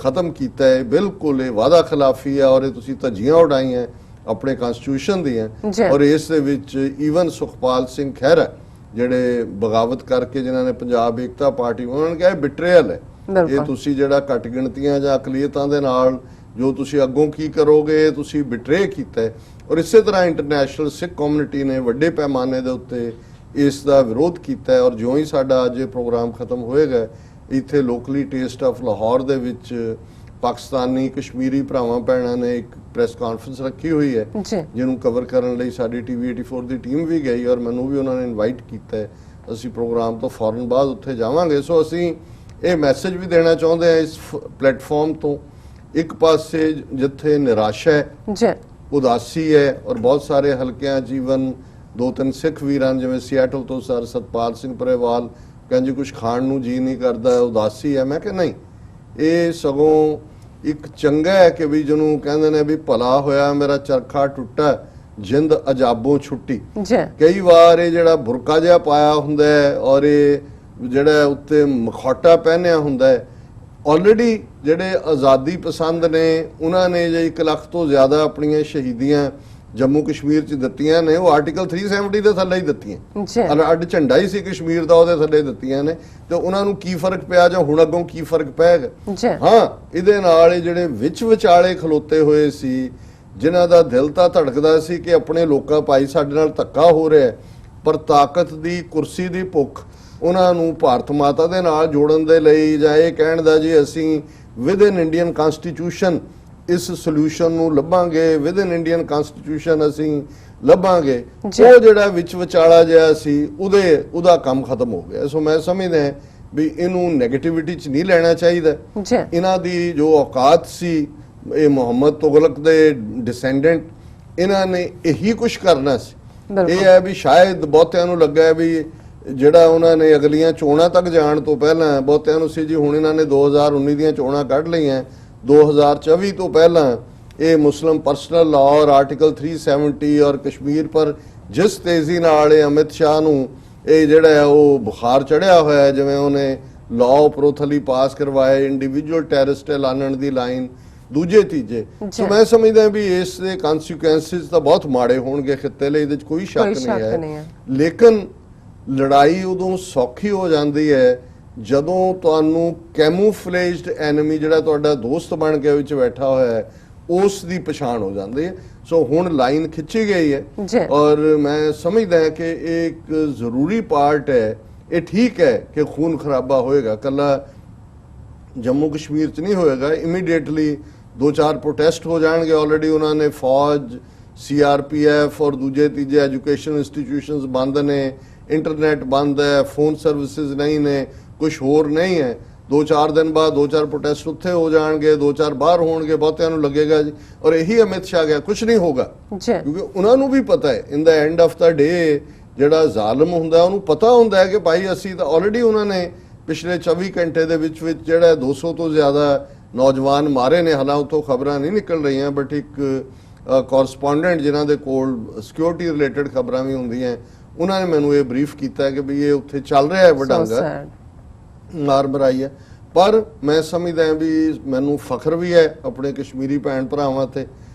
ਖਤਮ ਕੀਤਾ ਹੈ, ਬਿਲਕੁਲ ਇਹ ਵਾਅਦਾ ਖਿਲਾਫੀ ਹੈ ਔਰ ਇਹ ਤੁਸੀਂ ਧੱਜੀਆਂ ਉਡਾਈਆਂ ਆਪਣੇ ਕਨਸਟੀਟਿਊਸ਼ਨ ਦੀਆਂ। ਔਰ ਇਸ ਦੇ ਵਿੱਚ ਈਵਨ ਸੁਖਪਾਲ ਸਿੰਘ ਖਹਿਰਾ ਜਿਹੜੇ ਬਗਾਵਤ ਕਰਕੇ ਜਿਨ੍ਹਾਂ ਨੇ ਪੰਜਾਬ ਏਕਤਾ ਪਾਰਟੀ, ਉਹਨਾਂ ਨੇ ਕਿਹਾ ਬਿਟਰੇਅਲ ਹੈ ਇਹ, ਤੁਸੀਂ ਜਿਹੜਾ ਘੱਟ ਗਿਣਤੀਆਂ ਜਾਂ ਅਕਲੀਅਤਾਂ ਦੇ ਨਾਲ ਜੋ ਤੁਸੀਂ ਅੱਗੋਂ ਕੀ ਕਰੋਗੇ ਤੁਸੀਂ ਬਿਟਰੇ ਕੀਤਾ ਹੈ। ਔਰ ਇਸੇ ਤਰ੍ਹਾਂ ਇੰਟਰਨੈਸ਼ਨਲ ਸਿੱਖ ਕਮਿਊਨਿਟੀ ਨੇ ਵੱਡੇ ਪੈਮਾਨੇ ਦੇ ਉੱਤੇ ਇਸ ਦਾ ਵਿਰੋਧ ਕੀਤਾ ਹੈ। ਔਰ ਜਿਉਂ ਹੀ ਸਾਡਾ ਅੱਜ ਇਹ ਪ੍ਰੋਗਰਾਮ ਖਤਮ ਹੋਏਗਾ, ਇੱਥੇ ਲੋਕਲੀ ਟੇਸਟ ਆਫ ਲਾਹੌਰ ਦੇ ਵਿੱਚ ਪਾਕਿਸਤਾਨੀ ਕਸ਼ਮੀਰੀ ਭਰਾਵਾਂ ਭੈਣਾਂ ਨੇ ਇੱਕ ਪ੍ਰੈਸ ਕਾਨਫਰੰਸ ਰੱਖੀ ਹੋਈ ਹੈ ਜਿਹਨੂੰ ਕਵਰ ਕਰਨ ਲਈ ਸਾਡੀ TV 84 ਦੀ ਟੀਮ ਵੀ ਗਈ ਔਰ ਮੈਨੂੰ ਵੀ ਉਹਨਾਂ ਨੇ ਇਨਵਾਈਟ ਕੀਤਾ ਹੈ। ਅਸੀਂ ਪ੍ਰੋਗਰਾਮ ਤੋਂ ਫੌਰਨ ਬਾਅਦ ਉੱਥੇ ਜਾਵਾਂਗੇ। ਸੋ ਅਸੀਂ ਇਹ ਮੈਸੇਜ ਵੀ ਦੇਣਾ ਚਾਹੁੰਦੇ ਹਾਂ ਇਸ ਪਲੇਟਫਾਰਮ ਤੋਂ, ਇੱਕ ਪਾਸੇ ਜਿੱਥੇ ਨਿਰਾਸ਼ਾ ਹੈ, ਉਦਾਸੀ ਹੈ ਔਰ ਬਹੁਤ ਸਾਰੇ ਹਲਕਿਆਂ ਜੀਵਨ 2-3 ਸਿੱਖ ਵੀਰਾਂ ਜਿਵੇਂ ਸਿਆਟਲ ਤੋਂ ਸਰ ਸਤਪਾਲ ਸਿੰਘ ਪਰੇਵਾਲ ਕਹਿੰਦੇ ਕੁਝ ਖਾਣ ਨੂੰ ਜੀ ਨਹੀਂ ਕਰਦਾ, ਉਦਾਸੀ ਹੈ। ਮੈਂ ਕਿਹਾ ਨਹੀਂ, ਇਹ ਸਗੋਂ ਇੱਕ ਚੰਗਾ ਹੈ ਕਿ ਵੀ ਜਿਹਨੂੰ ਕਹਿੰਦੇ ਨੇ ਵੀ ਭਲਾ ਹੋਇਆ ਮੇਰਾ ਚਰਖਾ ਟੁੱਟਾ ਜਿੰਦ ਅਜਾਬੋਂ ਛੁੱਟੀ। ਕਈ ਵਾਰ ਇਹ ਜਿਹੜਾ ਬੁਰਕਾ ਜਿਹਾ ਪਾਇਆ ਹੁੰਦਾ ਹੈ ਔਰ ਇਹ ਜਿਹੜਾ ਉੱਤੇ ਮਖੌਟਾ ਪਹਿਨਿਆ ਹੁੰਦਾ ਹੈ, ਆਲਰੇਡੀ ਜਿਹੜੇ ਆਜ਼ਾਦੀ ਪਸੰਦ ਨੇ ਉਹਨਾਂ ਨੇ ਜੇ 1 ਲੱਖ ਤੋਂ ਜ਼ਿਆਦਾ ਆਪਣੀਆਂ ਸ਼ਹੀਦੀਆਂ ਜੰਮੂ ਕਸ਼ਮੀਰ 'ਚ ਦਿੱਤੀਆਂ ਨੇ, ਉਹ ਆਰਟੀਕਲ 370 ਦੇ ਥੱਲੇ ਹੀ ਦਿੱਤੀਆਂ। ਅੱਡ ਝੰਡਾ ਹੀ ਸੀ ਕਸ਼ਮੀਰ ਦਾ, ਉਹਦੇ ਥੱਲੇ ਦਿੱਤੀਆਂ ਨੇ। ਤੇ ਉਹਨਾਂ ਨੂੰ ਕੀ ਫਰਕ ਪਿਆ ਜਾਂ ਹੁਣ ਅੱਗੋਂ ਕੀ ਫਰਕ ਪੈਗਾ? ਹਾਂ, ਇਹਦੇ ਨਾਲ ਇਹ ਜਿਹੜੇ ਵਿਚਾਲੇ ਖਲੋਤੇ ਹੋਏ ਸੀ, ਜਿਨ੍ਹਾਂ ਦਾ ਦਿਲ ਤਾਂ ਧੜਕਦਾ ਸੀ ਕਿ ਆਪਣੇ ਲੋਕਾਂ ਭਾਈ ਸਾਡੇ ਨਾਲ ਧੱਕਾ ਹੋ ਰਿਹਾ, ਪਰ ਤਾਕਤ ਦੀ ਕੁਰਸੀ ਦੀ ਭੁੱਖ ਉਹਨਾਂ ਨੂੰ ਭਾਰਤ ਮਾਤਾ ਦੇ ਨਾਲ ਜੋੜਨ ਦੇ ਲਈ ਜਾਂ ਇਹ ਕਹਿਣ ਦਾ ਜੀ ਅਸੀਂ ਵਿਦ ਇਨ ਇੰਡੀਅਨ ਕਨਸਟੀਟਿਊਸ਼ਨ ਇਸ ਸੋਲੂਸ਼ਨ ਨੂੰ ਲੱਭਾਂਗੇ, ਵਿਦ ਇਨ ਇੰਡੀਅਨ ਕਨਸਟੀਟਿਊਸ਼ਨ ਅਸੀਂ ਲੱਭਾਂਗੇ, ਉਹ ਜਿਹੜਾ ਵਿਚਾਲਾ ਜਿਹਾ ਸੀ ਉਹਦਾ ਕੰਮ ਖਤਮ ਹੋ ਗਿਆ। ਸੋ ਮੈਂ ਸਮਝਦਾ ਵੀ ਇਹਨੂੰ ਨੈਗੇਟਿਵਿਟੀ 'ਚ ਨਹੀਂ ਲੈਣਾ ਚਾਹੀਦਾ। ਇਹਨਾਂ ਦੀ ਜੋ ਔਕਾਤ ਸੀ, ਇਹ ਮੁਹੰਮਦ ਤੁਗਲਕ ਦੇ ਡਿਸੈਂਡੈਂਟ, ਇਹਨਾਂ ਨੇ ਇਹੀ ਕੁਝ ਕਰਨਾ ਸੀ। ਇਹ ਹੈ ਵੀ ਸ਼ਾਇਦ ਬਹੁਤਿਆਂ ਨੂੰ ਲੱਗਾ ਵੀ ਜਿਹੜਾ ਉਹਨਾਂ ਨੇ ਅਗਲੀਆਂ ਚੋਣਾਂ ਤੱਕ ਜਾਣ ਤੋਂ ਪਹਿਲਾਂ ਬਹੁਤਿਆਂ ਨੂੰ ਸੀ ਜੀ ਹੁਣ ਇਹਨਾਂ ਨੇ 2019 ਦੀਆਂ ਚੋਣਾਂ ਕੱਢ ਲਈਆਂ, 2024 ਤੋਂ ਪਹਿਲਾਂ ਇਹ ਮੁਸਲਿਮ ਪਰਸਨਲ ਲਾਅ ਔਰ ਆਰਟੀਕਲ 370 ਔਰ ਕਸ਼ਮੀਰ ਪਰ ਜਿਸ ਤੇਜ਼ੀ ਨਾਲ ਇਹ ਅਮਿਤ ਸ਼ਾਹ ਨੂੰ ਇਹ ਜਿਹੜਾ ਹੈ ਉਹ ਬੁਖਾਰ ਚੜਿਆ ਹੋਇਆ ਹੈ, ਜਿਵੇਂ ਉਹਨੇ ਲਾਅ ਉਪਰੋਥਲੀ ਪਾਸ ਕਰਵਾਏ, ਇੰਡੀਵਿਜੂਅਲ ਟੈਰਰਿਸਟ ਐਲਾਨਣ ਦੀ ਲਾਈਨ ਦੂਜੇ ਤੀਜੇ। ਸੋ ਮੈਂ ਸਮਝਦਾ ਵੀ ਇਸ ਦੇ ਕਨਸੀਕੁਐਂਸਿਸ ਤਾਂ ਬਹੁਤ ਮਾੜੇ ਹੋਣਗੇ ਖਿੱਤੇ ਲਈ, ਇਹਦੇ 'ਚ ਕੋਈ ਸ਼ੱਕ ਨਹੀਂ ਹੈ। ਲੇਕਿਨ ਲੜਾਈ ਉਦੋਂ ਸੌਖੀ ਹੋ ਜਾਂਦੀ ਹੈ ਜਦੋਂ ਤੁਹਾਨੂੰ ਕੈਮੂਫਲੇਜਡ ਐਨਮੀ ਜਿਹੜਾ ਤੁਹਾਡਾ ਦੋਸਤ ਬਣ ਕੇ ਵਿੱਚ ਬੈਠਾ ਹੋਇਆ ਹੈ ਉਸ ਦੀ ਪਛਾਣ ਹੋ ਜਾਂਦੀ ਹੈ। ਸੋ ਹੁਣ ਲਾਈਨ ਖਿੱਚੀ ਗਈ ਹੈ ਔਰ ਮੈਂ ਸਮਝਦਾ ਹਾਂ ਕਿ ਇਹ ਇੱਕ ਜ਼ਰੂਰੀ ਪਾਰਟ ਹੈ। ਇਹ ਠੀਕ ਹੈ ਕਿ ਖੂਨ ਖਰਾਬਾ ਹੋਏਗਾ, ਕੱਲਾ ਜੰਮੂ ਕਸ਼ਮੀਰ 'ਚ ਨਹੀਂ ਹੋਏਗਾ। ਇਮੀਡੀਏਟਲੀ 2-4 ਪ੍ਰੋਟੈਸਟ ਹੋ ਜਾਣਗੇ। ਆਲਰੇਡੀ ਉਹਨਾਂ ਨੇ ਫੌਜ, CRPF ਔਰ ਦੂਜੇ ਤੀਜੇ ਐਜੂਕੇਸ਼ਨ ਇੰਸਟੀਟਿਊਸ਼ਨਸ ਬੰਦ ਨੇ, ਇੰਟਰਨੈਟ ਬੰਦ ਹੈ, ਫੋਨ ਸਰਵਿਸਿਜ਼ ਨਹੀਂ ਨੇ, ਕੁਝ ਹੋਰ ਨਹੀਂ ਹੈ। 2-4 ਦਿਨ ਬਾਅਦ 2-4 ਪ੍ਰੋਟੈਸਟ ਉੱਥੇ ਹੋ ਜਾਣਗੇ, 2-4 ਬਾਹਰ ਹੋਣਗੇ। ਬਹੁਤਿਆਂ ਨੂੰ ਲੱਗੇਗਾ ਜੀ ਔਰ ਇਹੀ ਅਮਿਤ ਸ਼ਾਹ ਗਿਆ, ਕੁਝ ਨਹੀਂ ਹੋਗਾ, ਕਿਉਂਕਿ ਉਹਨਾਂ ਨੂੰ ਵੀ ਪਤਾ ਹੈ ਇਨ ਦਾ ਐਂਡ ਆਫ ਦਾ ਡੇ ਜਿਹੜਾ ਜ਼ਾਲਮ ਹੁੰਦਾ ਉਹਨੂੰ ਪਤਾ ਹੁੰਦਾ ਹੈ ਕਿ ਭਾਈ ਅਸੀਂ ਤਾਂ ਆਲਰੇਡੀ ਉਹਨਾਂ ਨੇ ਪਿਛਲੇ 24 ਘੰਟੇ ਦੇ ਵਿੱਚ ਜਿਹੜਾ 200 ਤੋਂ ਜ਼ਿਆਦਾ ਨੌਜਵਾਨ ਮਾਰੇ ਨੇ। ਹਾਲਾਂ ਉੱਥੋਂ ਖਬਰਾਂ ਨਹੀਂ ਨਿਕਲ ਰਹੀਆਂ, ਬਟ ਇੱਕ ਕੋਰਸਪੋਂਡੈਂਟ ਜਿਨ੍ਹਾਂ ਦੇ ਕੋਲ ਸਿਕਿਉਰਿਟੀ ਰਿਲੇਟਡ ਖਬਰਾਂ ਵੀ ਹੁੰਦੀਆਂ, ਉਹਨਾਂ ਨੇ ਮੈਨੂੰ ਇਹ ਬਰੀਫ ਕੀਤਾ ਕਿ ਵੀ ਇਹ ਉੱਥੇ ਚੱਲ ਰਿਹਾ ਹੈ ਵਡਾਂਗਾ, ਮਾਰ ਮਰਾਈ ਹੈ। ਪਰ ਮੈਂ ਸਮਝਦਾ ਵੀ ਮੈਨੂੰ ਫਖਰ ਵੀ ਹੈ ਆਪਣੇ ਕਸ਼ਮੀਰੀ ਭੈਣ ਭਰਾਵਾਂ ਤੇ।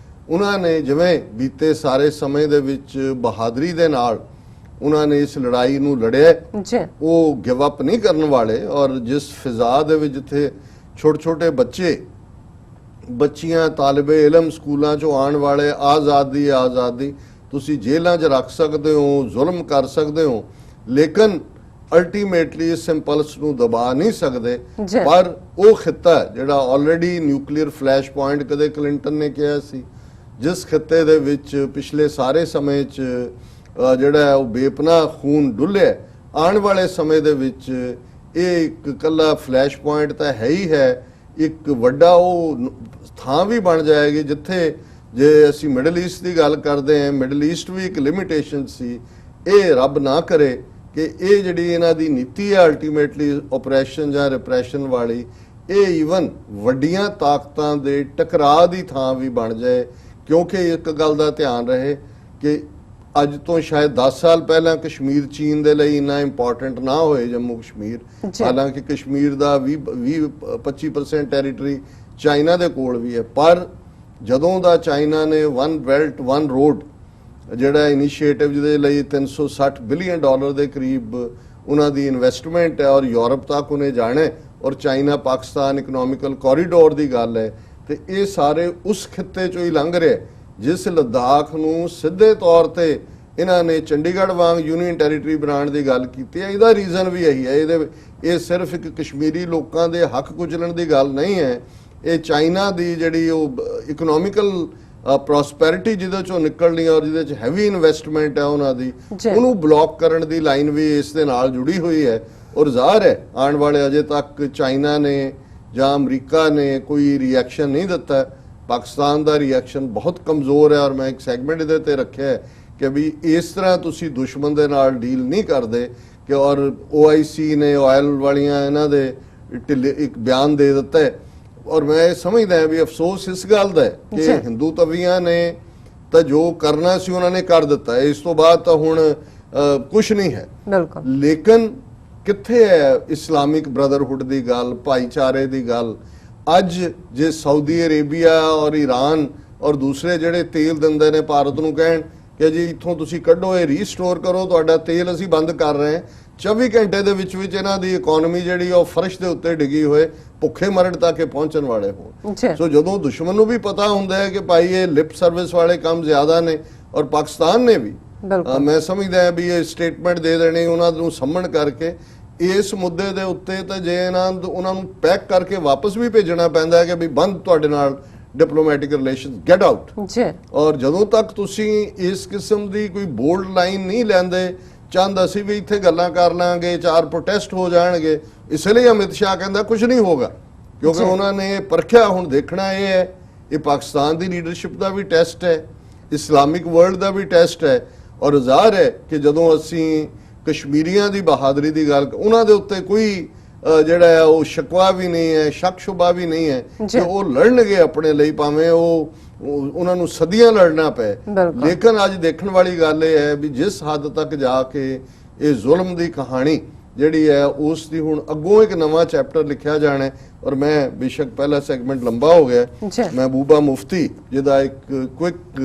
ਉਹਨਾਂ ਨੇ ਜਿਵੇਂ ਬੀਤੇ ਸਾਰੇ ਸਮੇਂ ਦੇ ਵਿੱਚ ਬਹਾਦਰੀ ਦੇ ਨਾਲ ਉਹਨਾਂ ਨੇ ਇਸ ਲੜਾਈ ਨੂੰ ਲੜਿਆ, ਉਹ ਗਿਵ ਅਪ ਨਹੀਂ ਕਰਨ ਵਾਲੇ। ਔਰ ਜਿਸ ਫਿਜ਼ਾ ਦੇ ਵਿੱਚ ਜਿੱਥੇ ਛੋਟੇ ਬੱਚੇ ਬੱਚੀਆਂ ਤਾਲਿਬੇ ਇਲਮ ਸਕੂਲਾਂ 'ਚੋਂ ਆਉਣ ਵਾਲੇ ਆਜ਼ਾਦੀ ਤੁਸੀਂ ਜੇਲ੍ਹਾਂ 'ਚ ਰੱਖ ਸਕਦੇ ਹੋ, ਜ਼ੁਲਮ ਕਰ ਸਕਦੇ ਹੋ, ਲੇਕਿਨ ਅਲਟੀਮੇਟਲੀ ਇਸ ਇੰਪਲਸ ਨੂੰ ਦਬਾ ਨਹੀਂ ਸਕਦੇ। ਪਰ ਉਹ ਖਿੱਤਾ ਜਿਹੜਾ ਆਲਰੇਡੀ ਨਿਊਕਲੀਅਰ ਫਲੈਸ਼ ਪੁਆਇੰਟ ਕਦੇ ਕਲਿੰਟਨ ਨੇ ਕਿਹਾ ਸੀ, ਜਿਸ ਖਿੱਤੇ ਦੇ ਵਿੱਚ ਪਿਛਲੇ ਸਾਰੇ ਸਮੇਂ 'ਚ ਜਿਹੜਾ ਉਹ ਬੇਪਨਾਹ ਖੂਨ ਡੁੱਲਿਆ, ਆਉਣ ਵਾਲੇ ਸਮੇਂ ਦੇ ਵਿੱਚ ਇਹ ਇੱਕ ਇਕੱਲਾ ਫਲੈਸ਼ ਪੁਆਇੰਟ ਤਾਂ ਹੈ ਹੀ ਹੈ, ਇੱਕ ਵੱਡਾ ਉਹ ਥਾਂ ਵੀ ਬਣ ਜਾਏਗੀ ਜਿੱਥੇ ਜੇ ਅਸੀਂ ਮਿਡਲ ਈਸਟ ਦੀ ਗੱਲ ਕਰਦੇ ਹਾਂ, ਮਿਡਲ ਈਸਟ ਵੀ ਇੱਕ ਲਿਮਿਟੇਸ਼ਨ ਸੀ। ਇਹ ਰੱਬ ਨਾ ਕਰੇ ਕਿ ਇਹ ਜਿਹੜੀ ਇਹਨਾਂ ਦੀ ਨੀਤੀ ਹੈ ਅਲਟੀਮੇਟਲੀ ਆਪਰੇਸ਼ਨ ਜਾਂ ਰਿਪਰੈਸ਼ਨ ਵਾਲੀ, ਇਹ ਈਵਨ ਵੱਡੀਆਂ ਤਾਕਤਾਂ ਦੇ ਟਕਰਾਅ ਦੀ ਥਾਂ ਵੀ ਬਣ ਜਾਏ। ਕਿਉਂਕਿ ਇੱਕ ਗੱਲ ਦਾ ਧਿਆਨ ਰਹੇ ਕਿ ਅੱਜ ਤੋਂ ਸ਼ਾਇਦ 10 ਸਾਲ ਪਹਿਲਾਂ ਕਸ਼ਮੀਰ ਚੀਨ ਦੇ ਲਈ ਇੰਨਾ ਇੰਪੋਰਟੈਂਟ ਨਾ ਹੋਏ ਜੰਮੂ ਕਸ਼ਮੀਰ, ਹਾਲਾਂਕਿ ਕਸ਼ਮੀਰ ਦਾ 20-25% ਟੈਰੀਟਰੀ ਚਾਈਨਾ ਦੇ ਕੋਲ ਵੀ ਹੈ। ਪਰ ਜਦੋਂ ਦਾ ਚਾਈਨਾ ਨੇ ਵਨ ਬੈਲਟ ਵਨ ਰੋਡ ਜਿਹੜਾ ਇਨੀਸ਼ੀਏਟਿਵ ਜਿਹਦੇ ਲਈ $360 ਬਿਲੀਅਨ ਦੇ ਕਰੀਬ ਉਹਨਾਂ ਦੀ ਇਨਵੈਸਟਮੈਂਟ ਹੈ ਔਰ ਯੂਰਪ ਤੱਕ ਉਹਨੇ ਜਾਣਾ, ਔਰ ਚਾਈਨਾ ਪਾਕਿਸਤਾਨ ਇਕਨੋਮਿਕਲ ਕੋਰੀਡੋਰ ਦੀ ਗੱਲ ਹੈ, ਤੇ ਇਹ ਸਾਰੇ ਉਸ ਖਿੱਤੇ ਚੋਂ ਹੀ ਲੰਘ ਰਿਹਾ ਜਿਸ ਲੱਦਾਖ ਨੂੰ ਸਿੱਧੇ ਤੌਰ ਤੇ ਇਹਨਾਂ ਨੇ ਚੰਡੀਗੜ੍ਹ ਵਾਂਗ ਯੂਨੀਅਨ ਟੈਰੀਟਰੀ ਬਣਾਉਣ ਦੀ ਗੱਲ ਕੀਤੀ ਹੈ। ਇਹਦਾ ਰੀਜ਼ਨ ਵੀ ਇਹੀ ਹੈ, ਇਹ ਸਿਰਫ ਇੱਕ ਕਸ਼ਮੀਰੀ ਲੋਕਾਂ ਦੇ ਹੱਕ ਕੁਚਲਣ ਦੀ ਗੱਲ ਨਹੀਂ ਹੈ। ਇਹ ਚਾਈਨਾ ਦੀ ਜਿਹੜੀ ਉਹ ਇਕਨੋਮਿਕਲ ਪ੍ਰੋਸਪੈਰਿਟੀ ਜਿਹਦੇ ਚੋਂ ਨਿਕਲਣੀ ਔਰ ਜਿਹਦੇ ਚ ਹੈਵੀ ਇਨਵੈਸਟਮੈਂਟ ਹੈ ਉਹਨਾਂ ਦੀ, ਉਹਨੂੰ ਬਲੌਕ ਕਰਨ ਦੀ ਲਾਈਨ ਵੀ ਇਸ ਦੇ ਨਾਲ ਜੁੜੀ ਹੋਈ ਹੈ। ਔਰ ਜ਼ਾਹਰ ਹੈ ਆਉਣ ਵਾਲੇ ਅਜੇ ਤੱਕ ਚਾਈਨਾ ਨੇ ਜਾਂ ਅਮਰੀਕਾ ਨੇ ਕੋਈ ਰਿਐਕਸ਼ਨ ਨਹੀਂ ਦਿੱਤਾ। ਪਾਕਿਸਤਾਨ ਦਾ ਰਿਐਕਸ਼ਨ ਬਹੁਤ ਕਮਜ਼ੋਰ ਹੈ ਔਰ ਮੈਂ ਇੱਕ ਸੈਗਮੈਂਟ ਇਹਦੇ ਤੇ ਰੱਖਿਆ ਹੈ ਕਿ ਵੀ ਇਸ ਤਰ੍ਹਾਂ ਤੁਸੀਂ ਦੁਸ਼ਮਣ ਦੇ ਨਾਲ ਡੀਲ ਨਹੀਂ ਕਰਦੇ ਕਿ ਔਰ OIC ਨੇ ਆਇਲ ਵਾਲੀਆਂ ਇਹਨਾਂ ਦੇ ਇੱਕ ਬਿਆਨ ਦੇ ਦਿੱਤਾ ਹੈ ਔਰ ਮੈਂ ਇਹ ਸਮਝਦਾ ਵੀ ਅਫਸੋਸ ਇਸ ਗੱਲ ਦਾ ਹੈ ਕਿ ਹਿੰਦੂ ਤਵੀਆਂ ਨੇ ਤਾਂ ਜੋ ਕਰਨਾ ਸੀ ਉਹਨਾਂ ਨੇ ਕਰ ਦਿੱਤਾ, ਇਸ ਤੋਂ ਬਾਅਦ ਤਾਂ ਹੁਣ ਕੁਝ ਨਹੀਂ ਹੈ। ਬਿਲਕੁਲ। ਲੇਕਿਨ ਕਿੱਥੇ ਹੈ ਇਸਲਾਮਿਕ ਬ੍ਰਦਰਹੁੱਡ ਦੀ ਗੱਲ, ਭਾਈਚਾਰੇ ਦੀ ਗੱਲ? ਅੱਜ ਜੇ ਸਾਊਦੀ ਅਰੇਬੀਆ ਔਰ ਈਰਾਨ ਔਰ ਦੂਸਰੇ ਜਿਹੜੇ ਤੇਲ ਦਿੰਦੇ ਨੇ ਭਾਰਤ ਨੂੰ ਕਹਿਣ ਕਿ ਜੀ ਇੱਥੋਂ ਤੁਸੀਂ ਕੱਢੋ, ਇਹ ਰੀਸਟੋਰ ਕਰੋ, ਤੁਹਾਡਾ ਤੇਲ ਅਸੀਂ ਬੰਦ ਕਰ ਰਹੇ ਹਾਂ, 24 ਘੰਟੇ ਦੇ ਵਿੱਚ ਇਹਨਾਂ ਦੀ ਇਕਨੋਮੀ ਜਿਹੜੀ ਉਹ ਫਰਸ਼ ਦੇ ਉੱਤੇ ਡਿੱਗੀ ਹੋਏ ਭੁੱਖੇ ਮਰਨ ਤੱਕ ਪਹੁੰਚਣ ਵਾਲੇ ਹੋਣ। ਸੋ ਜਦੋਂ ਦੁਸ਼ਮਣ ਨੂੰ ਵੀ ਪਤਾ ਹੁੰਦਾ ਹੈ ਕਿ ਭਾਈ ਇਹ ਲਿਪ ਸਰਵਿਸ ਵਾਲੇ ਕੰਮ ਜ਼ਿਆਦਾ ਨੇ, ਔਰ ਪਾਕਿਸਤਾਨ ਨੇ ਵੀ ਮੈਂ ਸਮਝਦਾ ਵੀ ਇਹ ਸਟੇਟਮੈਂਟ ਦੇ ਦੇਣੀ ਉਹਨਾਂ ਨੂੰ ਸੰਮਣ ਕਰਕੇ ਇਸ ਮੁੱਦੇ ਦੇ ਉੱਤੇ, ਤਾਂ ਜੇ ਉਹਨਾਂ ਨੂੰ ਪੈਕ ਕਰਕੇ ਵਾਪਸ ਵੀ ਭੇਜਣਾ ਪੈਂਦਾ ਹੈ ਕਿ ਵੀ ਬੰਦ ਤੁਹਾਡੇ ਨਾਲ ਡਿਪਲੋਮੈਟਿਕ ਰਿਲੇਸ਼ਨਸ, ਗੈਟ ਆਊਟ। ਔਰ ਜਦੋਂ ਤੱਕ ਤੁਸੀਂ ਇਸ ਕਿਸਮ ਦੀ ਕੋਈ ਬੋਲਡ ਲਾਈਨ ਨਹੀਂ ਲੈਂਦੇ, ਚੰਦ ਅਸੀਂ ਵੀ ਇੱਥੇ ਗੱਲਾਂ ਕਰ ਲਾਂਗੇ, 4 ਪ੍ਰੋਟੈਸਟ ਹੋ ਜਾਣਗੇ, ਇਸ ਲਈ ਅਮਿਤ ਸ਼ਾਹ ਕਹਿੰਦਾ ਕੁਝ ਨਹੀਂ ਹੋਗਾ, ਕਿਉਂਕਿ ਉਹਨਾਂ ਨੇ ਪਰਖਿਆ। ਹੁਣ ਦੇਖਣਾ ਇਹ ਹੈ, ਇਹ ਪਾਕਿਸਤਾਨ ਦੀ ਲੀਡਰਸ਼ਿਪ ਦਾ ਵੀ ਟੈਸਟ ਹੈ, ਇਸਲਾਮਿਕ ਵਰਲਡ ਦਾ ਵੀ ਟੈਸਟ ਹੈ, ਔਰ ਜ਼ਾਹਰ ਹੈ ਕਿ ਜਦੋਂ ਅਸੀਂ ਕਸ਼ਮੀਰੀਆਂ ਦੀ ਬਹਾਦਰੀ ਦੀ ਗੱਲ, ਉਹਨਾਂ ਦੇ ਉੱਤੇ ਕੋਈ ਜਿਹੜਾ ਹੈ ਉਹ ਸ਼ਿਕਵਾ ਵੀ ਨਹੀਂ ਹੈ, ਸ਼ੱਕ ਸ਼ੁਬਾ ਵੀ ਨਹੀਂ ਹੈ ਕਿ ਉਹ ਲੜਨਗੇ ਆਪਣੇ ਲਈ, ਭਾਵੇਂ ਉਹਨਾਂ ਨੂੰ ਸਦੀਆਂ ਲੜਨਾ ਪਏ। ਲੇਕਿਨ ਅੱਜ ਦੇਖਣ ਵਾਲੀ ਗੱਲ ਇਹ ਹੈ ਵੀ ਜਿਸ ਹੱਦ ਤੱਕ ਜਾ ਕੇ ਇਹ ਜ਼ੁਲਮ ਦੀ ਕਹਾਣੀ ਜਿਹੜੀ ਹੈ ਉਸ ਦੀ ਹੁਣ ਅੱਗੋਂ ਇੱਕ ਨਵਾਂ ਚੈਪਟਰ ਲਿਖਿਆ ਜਾਣਾ ਹੈ। ਔਰ ਮੈਂ ਬੇਸ਼ੱਕ ਪਹਿਲਾ ਸੈਗਮੈਂਟ ਲੰਬਾ ਹੋ ਗਿਆ, ਮਹਿਬੂਬਾ ਮੁਫਤੀ ਜਿਹਦਾ ਇੱਕ ਕੁਇਕ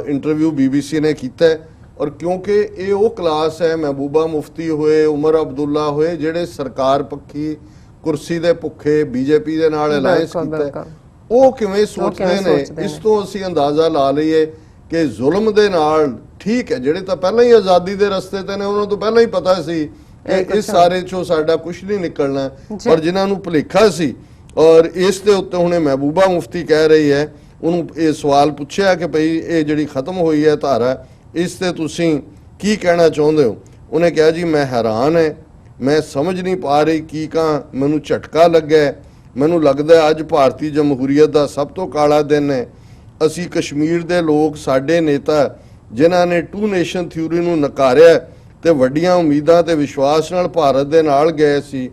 ਇੰਟਰਵਿਊ BBC ਨੇ ਕੀਤਾ, ਔਰ ਕਿਉਂਕਿ ਇਹ ਉਹ ਕਲਾਸ ਹੈ, ਮਹਿਬੂਬਾ ਮੁਫਤੀ ਹੋਏ, ਉਮਰ ਅਬਦੁੱਲਾ ਹੋਏ, ਜਿਹੜੇ ਸਰਕਾਰ ਪੱਖੀ ਕੁਰਸੀ ਦੇ ਭੁੱਖੇ BJP ਦੇ ਨਾਲ ਅਲਾਈਅੰਸ ਕੀਤਾ, ਉਹ ਕਿਵੇਂ ਸੋਚਦੇ ਨੇ। ਇਸ ਤੋਂ ਅਸੀਂ ਅੰਦਾਜ਼ਾ ਲਾ ਲਈਏ ਕਿ ਜ਼ੁਲਮ ਦੇ ਨਾਲ, ਠੀਕ ਹੈ ਜਿਹੜੇ ਤਾਂ ਪਹਿਲਾਂ ਹੀ ਆਜ਼ਾਦੀ ਦੇ ਰਸਤੇ ਤੇ ਨੇ ਉਹਨਾਂ ਤੋਂ ਪਹਿਲਾਂ ਹੀ ਪਤਾ ਸੀ ਕਿ ਇਸ ਸਾਰੇ ਚੋਂ ਸਾਡਾ ਕੁਝ ਨਹੀਂ ਨਿਕਲਣਾ, ਪਰ ਜਿਨ੍ਹਾਂ ਨੂੰ ਭੁਲੇਖਾ ਸੀ, ਔਰ ਇਸ ਦੇ ਉੱਤੇ ਹੁਣੇ ਮਹਿਬੂਬਾ ਮੁਫਤੀ ਕਹਿ ਰਹੀ ਹੈ, ਉਹਨੂੰ ਇਹ ਸਵਾਲ ਪੁੱਛਿਆ ਕਿ ਭਈ ਇਹ ਜਿਹੜੀ ਖਤਮ ਹੋਈ ਹੈ ਧਾਰਾ, ਇਸ ਤੇ ਤੁਸੀਂ ਕੀ ਕਹਿਣਾ ਚਾਹੁੰਦੇ ਹੋ? ਉਹਨੇ ਕਿਹਾ ਜੀ ਮੈਂ ਹੈਰਾਨ ਹੈ, ਮੈਂ ਸਮਝ ਨਹੀਂ ਪਾ ਰਹੀ ਕੀ ਕਹਾਂ, ਮੈਨੂੰ ਝਟਕਾ ਲੱਗਾ, ਮੈਨੂੰ ਲੱਗਦਾ ਅੱਜ ਭਾਰਤੀ ਜਮਹੂਰੀਅਤ ਦਾ ਸਭ ਤੋਂ ਕਾਲਾ ਦਿਨ ਹੈ। ਅਸੀਂ ਕਸ਼ਮੀਰ ਦੇ ਲੋਕ, ਸਾਡੇ ਨੇਤਾ ਜਿਨ੍ਹਾਂ ਨੇ 2 ਨੇਸ਼ਨ ਥਿਊਰੀ ਨੂੰ ਨਕਾਰਿਆ ਤੇ ਵੱਡੀਆਂ ਉਮੀਦਾਂ ਤੇ ਵਿਸ਼ਵਾਸ ਨਾਲ ਭਾਰਤ ਦੇ ਨਾਲ ਗਏ ਸੀ,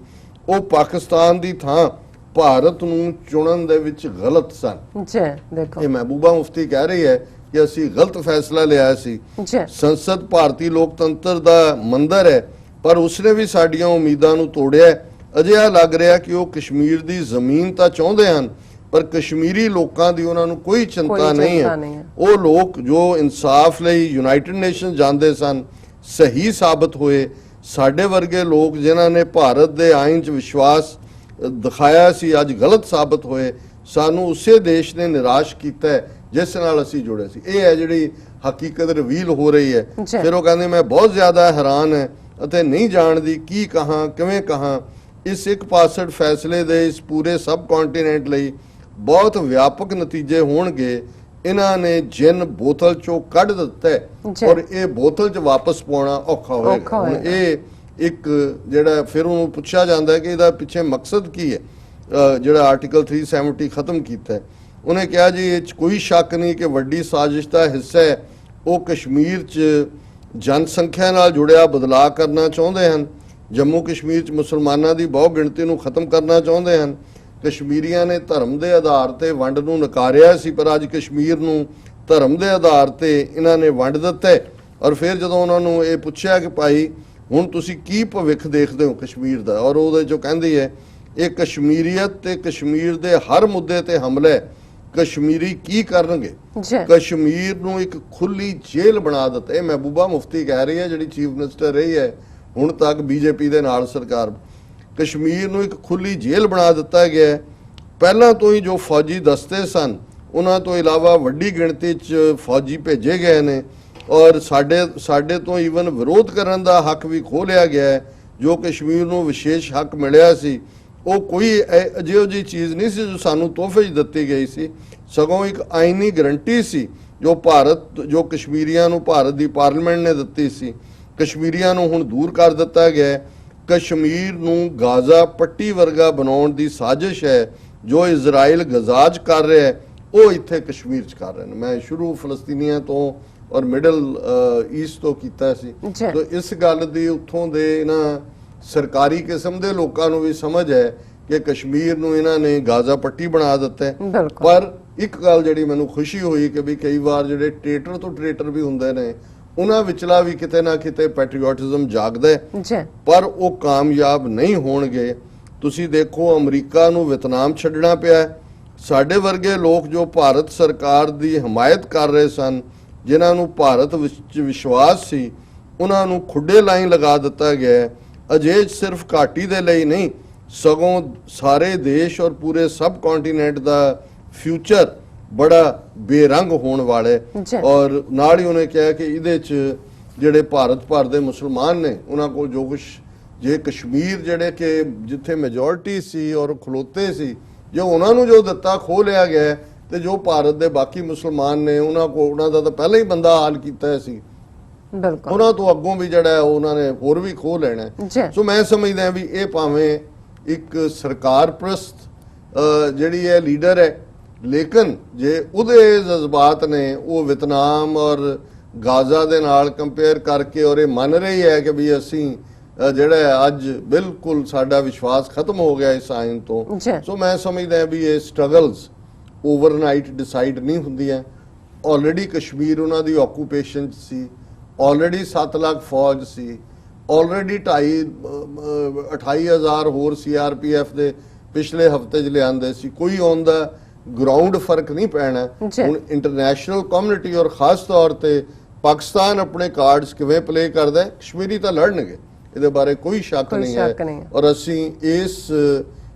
ਉਹ ਪਾਕਿਸਤਾਨ ਦੀ ਥਾਂ ਭਾਰਤ ਨੂੰ ਚੁਣਨ ਦੇ ਵਿੱਚ ਗਲਤ ਸਨ। ਦੇਖੋ ਇਹ ਮਹਿਬੂਬਾ ਮੁਫਤੀ ਕਹਿ ਰਹੀ ਹੈ ਕਿ ਅਸੀਂ ਗਲਤ ਫੈਸਲਾ ਲਿਆ ਸੀ। ਸੰਸਦ ਭਾਰਤੀ ਲੋਕਤੰਤਰ ਦਾ ਮੰਦਰ ਹੈ, ਪਰ ਉਸਨੇ ਵੀ ਸਾਡੀਆਂ ਉਮੀਦਾਂ ਨੂੰ ਤੋੜਿਆ। ਅਜਿਹਾ ਲੱਗ ਰਿਹਾ ਕਿ ਉਹ ਕਸ਼ਮੀਰ ਦੀ ਜ਼ਮੀਨ ਤਾਂ ਚਾਹੁੰਦੇ ਹਨ, ਪਰ ਕਸ਼ਮੀਰੀ ਲੋਕਾਂ ਦੀ ਉਹਨਾਂ ਨੂੰ ਕੋਈ ਚਿੰਤਾ ਨਹੀਂ ਹੈ। ਉਹ ਲੋਕ ਜੋ ਇਨਸਾਫ ਲਈ ਯੂਨਾਈਟਿਡ ਨੇਸ਼ਨ ਜਾਂਦੇ ਸਨ, ਸਹੀ ਸਾਬਤ ਹੋਏ। ਸਾਡੇ ਵਰਗੇ ਲੋਕ ਜਿਨ੍ਹਾਂ ਨੇ ਭਾਰਤ ਦੇ ਆਇਨ 'ਚ ਵਿਸ਼ਵਾਸ ਦਿਖਾਇਆ ਸੀ, ਅੱਜ ਗਲਤ ਸਾਬਤ ਹੋਏ। ਸਾਨੂੰ ਉਸੇ ਦੇਸ਼ ਨੇ ਨਿਰਾਸ਼ ਕੀਤਾ ਜਿਸ ਨਾਲ ਅਸੀਂ ਜੁੜੇ ਸੀ। ਇਹ ਹੈ ਜਿਹੜੀ ਹਕੀਕਤ ਰਿਵੀਲ ਹੋ ਰਹੀ ਹੈ। ਫਿਰ ਉਹ ਕਹਿੰਦੇ ਮੈਂ ਬਹੁਤ ਜ਼ਿਆਦਾ ਹੈਰਾਨ ਹੈ ਅਤੇ ਨਹੀਂ ਜਾਣਦੀ ਕੀ ਕਹਾਂ, ਕਿਵੇਂ ਕਹਾਂ। ਇਸ ਇੱਕ ਪਾਸੜ ਫੈਸਲੇ ਦੇ ਇਸ ਪੂਰੇ ਸਬ ਕੰਟੀਨੈਂਟ ਲਈ ਬਹੁਤ ਵਿਆਪਕ ਨਤੀਜੇ ਹੋਣਗੇ। ਇਹਨਾਂ ਨੇ ਜਿੰਨ ਬੋਤਲ ਚੋਂ ਕੱਢ ਦਿੱਤਾ ਔਰ ਇਹ ਬੋਤਲ 'ਚ ਵਾਪਸ ਪਾਉਣਾ ਔਖਾ ਹੋਏਗਾ। ਹੁਣ ਇਹ ਇੱਕ ਜਿਹੜਾ ਫਿਰ ਉਹਨੂੰ ਪੁੱਛਿਆ ਜਾਂਦਾ ਕਿ ਇਹਦਾ ਪਿੱਛੇ ਮਕਸਦ ਕੀ ਹੈ, ਜਿਹੜਾ ਆਰਟੀਕਲ 370 ਖਤਮ ਕੀਤਾ। ਉਹਨੇ ਕਿਹਾ ਜੀ ਇਹ 'ਚ ਕੋਈ ਸ਼ੱਕ ਨਹੀਂ ਕਿ ਵੱਡੀ ਸਾਜ਼ਿਸ਼ ਦਾ ਹਿੱਸਾ ਹੈ। ਉਹ ਕਸ਼ਮੀਰ 'ਚ ਜਨਸੰਖਿਆ ਨਾਲ ਜੁੜਿਆ ਬਦਲਾਅ ਕਰਨਾ ਚਾਹੁੰਦੇ ਹਨ। ਜੰਮੂ ਕਸ਼ਮੀਰ 'ਚ ਮੁਸਲਮਾਨਾਂ ਦੀ ਬਹੁ ਗਿਣਤੀ ਨੂੰ ਖਤਮ ਕਰਨਾ ਚਾਹੁੰਦੇ ਹਨ। ਕਸ਼ਮੀਰੀਆਂ ਨੇ ਧਰਮ ਦੇ ਆਧਾਰ ਤੇ ਵੰਡ ਨੂੰ ਨਕਾਰਿਆ ਸੀ, ਪਰ ਅੱਜ ਕਸ਼ਮੀਰ ਨੂੰ ਧਰਮ ਦੇ ਆਧਾਰ ਤੇ ਇਹਨਾਂ ਨੇ ਵੰਡ ਦਿੱਤਾ। ਔਰ ਫਿਰ ਜਦੋਂ ਉਹਨਾਂ ਨੂੰ ਇਹ ਪੁੱਛਿਆ ਕਿ ਭਾਈ ਹੁਣ ਤੁਸੀਂ ਕੀ ਭਵਿੱਖ ਦੇਖਦੇ ਹੋ ਕਸ਼ਮੀਰ ਦਾ, ਔਰ ਉਹਦੇ 'ਚੋਂ ਕਹਿੰਦੀ ਹੈ ਇਹ ਕਸ਼ਮੀਰੀਅਤ ਤੇ ਕਸ਼ਮੀਰ ਦੇ ਹਰ ਮੁੱਦੇ ਤੇ ਹਮਲਾ ਹੈ। ਕਸ਼ਮੀਰੀ ਕੀ ਕਰਨਗੇ? ਕਸ਼ਮੀਰ ਨੂੰ ਇੱਕ ਖੁੱਲੀ ਜੇਲ੍ਹ ਬਣਾ ਦਿੱਤਾ। ਇਹ ਮਹਿਬੂਬਾ ਮੁਫਤੀ ਕਹਿ ਰਹੀ ਹੈ, ਜਿਹੜੀ ਚੀਫ ਮਿਨਿਸਟਰ ਰਹੀ ਹੈ ਹੁਣ ਤੱਕ BJP ਦੇ ਨਾਲ ਸਰਕਾਰ। ਕਸ਼ਮੀਰ ਨੂੰ ਇੱਕ ਖੁੱਲੀ ਜੇਲ੍ਹ ਬਣਾ ਦਿੱਤਾ ਗਿਆ। ਪਹਿਲਾਂ ਤੋਂ ਹੀ ਜੋ ਫੌਜੀ ਦਸਤੇ ਸਨ ਉਹਨਾਂ ਤੋਂ ਇਲਾਵਾ ਵੱਡੀ ਗਿਣਤੀ 'ਚ ਫੌਜੀ ਭੇਜੇ ਗਏ ਨੇ, ਔਰ ਸਾਡੇ ਤੋਂ ਈਵਨ ਵਿਰੋਧ ਕਰਨ ਦਾ ਹੱਕ ਵੀ ਖੋਹ ਲਿਆ ਗਿਆ ਹੈ। ਜੋ ਕਸ਼ਮੀਰ ਨੂੰ ਵਿਸ਼ੇਸ਼ ਹੱਕ ਮਿਲਿਆ ਸੀ ਉਹ ਕੋਈ ਅਜਿਹੀ ਜਿਹੀ ਚੀਜ਼ ਨਹੀਂ ਸੀ ਜੋ ਸਾਨੂੰ ਤੋਹਫੇ 'ਚ ਦਿੱਤੀ ਗਈ ਸੀ, ਸਗੋਂ ਇੱਕ ਆਇਨੀ ਗਰੰਟੀ ਸੀ ਜੋ ਕਸ਼ਮੀਰੀਆਂ ਨੂੰ ਭਾਰਤ ਦੀ ਪਾਰਲੀਮੈਂਟ ਨੇ ਦਿੱਤੀ ਸੀ। ਕਸ਼ਮੀਰੀਆਂ ਨੂੰ ਹੁਣ ਦੂਰ ਕਰ ਦਿੱਤਾ ਗਿਆ। ਕਸ਼ਮੀਰ ਨੂੰ ਗਾਜ਼ਾ ਪੱਟੀ ਵਰਗਾ ਬਣਾਉਣ ਦੀ ਸਾਜ਼ਿਸ਼ ਹੈ ਜੋ ਇਜ਼ਰਾਈਲ ਗਜ਼ਾ 'ਚ ਕਰ ਰਿਹਾ ਹੈ, ਉਹ ਇੱਥੇ ਕਸ਼ਮੀਰ 'ਚ ਕਰ ਰਹੇ ਨੇ। ਮੈਂ ਸ਼ੁਰੂ ਫਲਸਤੀਨੀਆਂ ਤੋਂ ਔਰ ਮਿਡਲ ਈਸਟ ਤੋਂ ਕੀਤਾ ਸੀ। ਤਾਂ ਇਸ ਗੱਲ ਦੀ ਉੱਥੋਂ ਦੇ ਇਹਨਾਂ ਸਰਕਾਰੀ ਕਿਸਮ ਦੇ ਲੋਕਾਂ ਨੂੰ ਵੀ ਸਮਝ ਹੈ ਕਿ ਕਸ਼ਮੀਰ ਨੂੰ ਇਹਨਾਂ ਨੇ ਗਾਜ਼ਾ ਪੱਟੀ ਬਣਾ ਦਿੱਤਾ ਹੈ। ਬਿਲਕੁਲ। ਪਰ ਇੱਕ ਗੱਲ ਜਿਹੜੀ ਮੈਨੂੰ ਖੁਸ਼ੀ ਹੋਈ ਕਿ ਵੀ ਕਈ ਵਾਰ ਜਿਹੜੇ ਟ੍ਰੇਟਰ ਤੋਂ ਟ੍ਰੇਟਰ ਵੀ ਹੁੰਦੇ ਨੇ ਉਹਨਾਂ ਵਿਚਲਾ ਵੀ ਕਿਤੇ ਨਾ ਕਿਤੇ ਪੈਟਰੀਓਟਿਜ਼ਮ ਜਾਗਦਾ ਹੈ ਜੀ, ਪਰ ਉਹ ਕਾਮਯਾਬ ਨਹੀਂ ਹੋਣਗੇ। ਤੁਸੀਂ ਦੇਖੋ ਅਮਰੀਕਾ ਨੂੰ ਵਿਤਨਾਮ ਛੱਡਣਾ ਪਿਆ ਹੈ। ਸਾਡੇ ਵਰਗੇ ਲੋਕ ਜੋ ਭਾਰਤ ਸਰਕਾਰ ਦੀ ਹਮਾਇਤ ਕਰ ਰਹੇ ਸਨ, ਜਿਨ੍ਹਾਂ ਨੂੰ ਭਾਰਤ ਵਿੱਚ ਵਿਸ਼ਵਾਸ ਸੀ, ਉਹਨਾਂ ਨੂੰ ਖੁੱਡੇ ਲਾਈਨ ਲਗਾ ਦਿੱਤਾ ਗਿਆ ਹੈ। ਅਜੇ ਸਿਰਫ ਘਾਟੀ ਦੇ ਲਈ ਨਹੀਂ ਸਗੋਂ ਸਾਰੇ ਦੇਸ਼ ਔਰ ਪੂਰੇ ਸਬ ਕੰਟੀਨੈਂਟ ਦਾ ਫਿਊਚਰ ਬੜਾ ਬੇਰੰਗ ਹੋਣ ਵਾਲਾ ਹੈ। ਔਰ ਨਾਲ ਹੀ ਉਹਨੇ ਕਿਹਾ ਕਿ ਇਹਦੇ 'ਚ ਜਿਹੜੇ ਭਾਰਤ ਭਰ ਦੇ ਮੁਸਲਮਾਨ ਨੇ ਉਹਨਾਂ ਕੋਲ ਜੋ ਕੁਛ ਜੇ ਕਸ਼ਮੀਰ ਜਿਹੜੇ ਕਿ ਜਿੱਥੇ ਮੈਜੋਰਿਟੀ ਸੀ ਔਰ ਖਲੋਤੇ ਸੀ, ਜੋ ਉਹਨਾਂ ਨੂੰ ਜੋ ਦਿੱਤਾ ਖੋਹ ਲਿਆ ਗਿਆ ਤੇ ਜੋ ਭਾਰਤ ਦੇ ਬਾਕੀ ਮੁਸਲਮਾਨ ਨੇ ਉਹਨਾਂ ਦਾ ਤਾਂ ਪਹਿਲਾਂ ਹੀ ਬੰਦਾ ਹਾਲ ਕੀਤਾ ਸੀ, ਬਿਲਕੁਲ ਉਹਨਾਂ ਤੋਂ ਅੱਗੋਂ ਵੀ ਜਿਹੜਾ ਉਹਨਾਂ ਨੇ ਹੋਰ ਵੀ ਖੋਹ ਲੈਣਾ। ਸੋ ਮੈਂ ਸਮਝਦਾ ਵੀ ਇਹ ਭਾਵੇਂ ਇੱਕ ਸਰਕਾਰ ਪ੍ਰਸਤ ਜਿਹੜੀ ਹੈ ਲੀਡਰ ਹੈ, ਲੇਕਿਨ ਜੇ ਉਹਦੇ ਜਜ਼ਬਾਤ ਨੇ ਉਹ ਵਿਤਨਾਮ ਔਰ ਗਾਜ਼ਾ ਦੇ ਨਾਲ ਕੰਪੇਅਰ ਕਰਕੇ ਔਰ ਇਹ ਮੰਨ ਰਹੀ ਹੈ ਕਿ ਵੀ ਅਸੀਂ ਜਿਹੜਾ ਅੱਜ ਬਿਲਕੁਲ ਸਾਡਾ ਵਿਸ਼ਵਾਸ ਖਤਮ ਹੋ ਗਿਆ ਇਸ ਆਇਨ ਤੋਂ। ਸੋ ਮੈਂ ਸਮਝਦਾ ਵੀ ਇਹ ਸਟਰਗਲਸ ਓਵਰਨਾਈਟ ਡਿਸਾਈਡ ਨਹੀਂ ਹੁੰਦੀਆਂ। ਆਲਰੇਡੀ ਕਸ਼ਮੀਰ ਉਹਨਾਂ ਦੀ ਆਕੂਪੇਸ਼ਨ ਸੀ, ਆਲਰੇਡੀ 7 ਲੱਖ ਫੌਜ ਸੀ, ਆਲਰੇਡੀ 28,000 ਹੋਰ CRPF ਦੇ ਪਿਛਲੇ ਹਫਤੇ 'ਚ ਲਿਆਂਦੇ ਸੀ। ਕੋਈ ਔਨ ਦਾ ਗਰਾਊਂਡ ਫਰਕ ਨਹੀਂ ਪੈਣਾ। ਹੁਣ ਇੰਟਰਨੈਸ਼ਨਲ ਕਮਿਊਨਿਟੀ ਔਰ ਖਾਸ ਤੌਰ ਤੇ ਪਾਕਿਸਤਾਨ ਆਪਣੇ ਕਾਰਡਸ ਕਿਵੇਂ ਪਲੇ ਕਰਦਾ ਹੈ, ਕਸ਼ਮੀਰੀ ਤਾਂ ਲੜਨਗੇ, ਇਹਦੇ ਬਾਰੇ ਕੋਈ ਸ਼ੱਕ ਨਹੀਂ ਹੈ। ਔਰ ਅਸੀਂ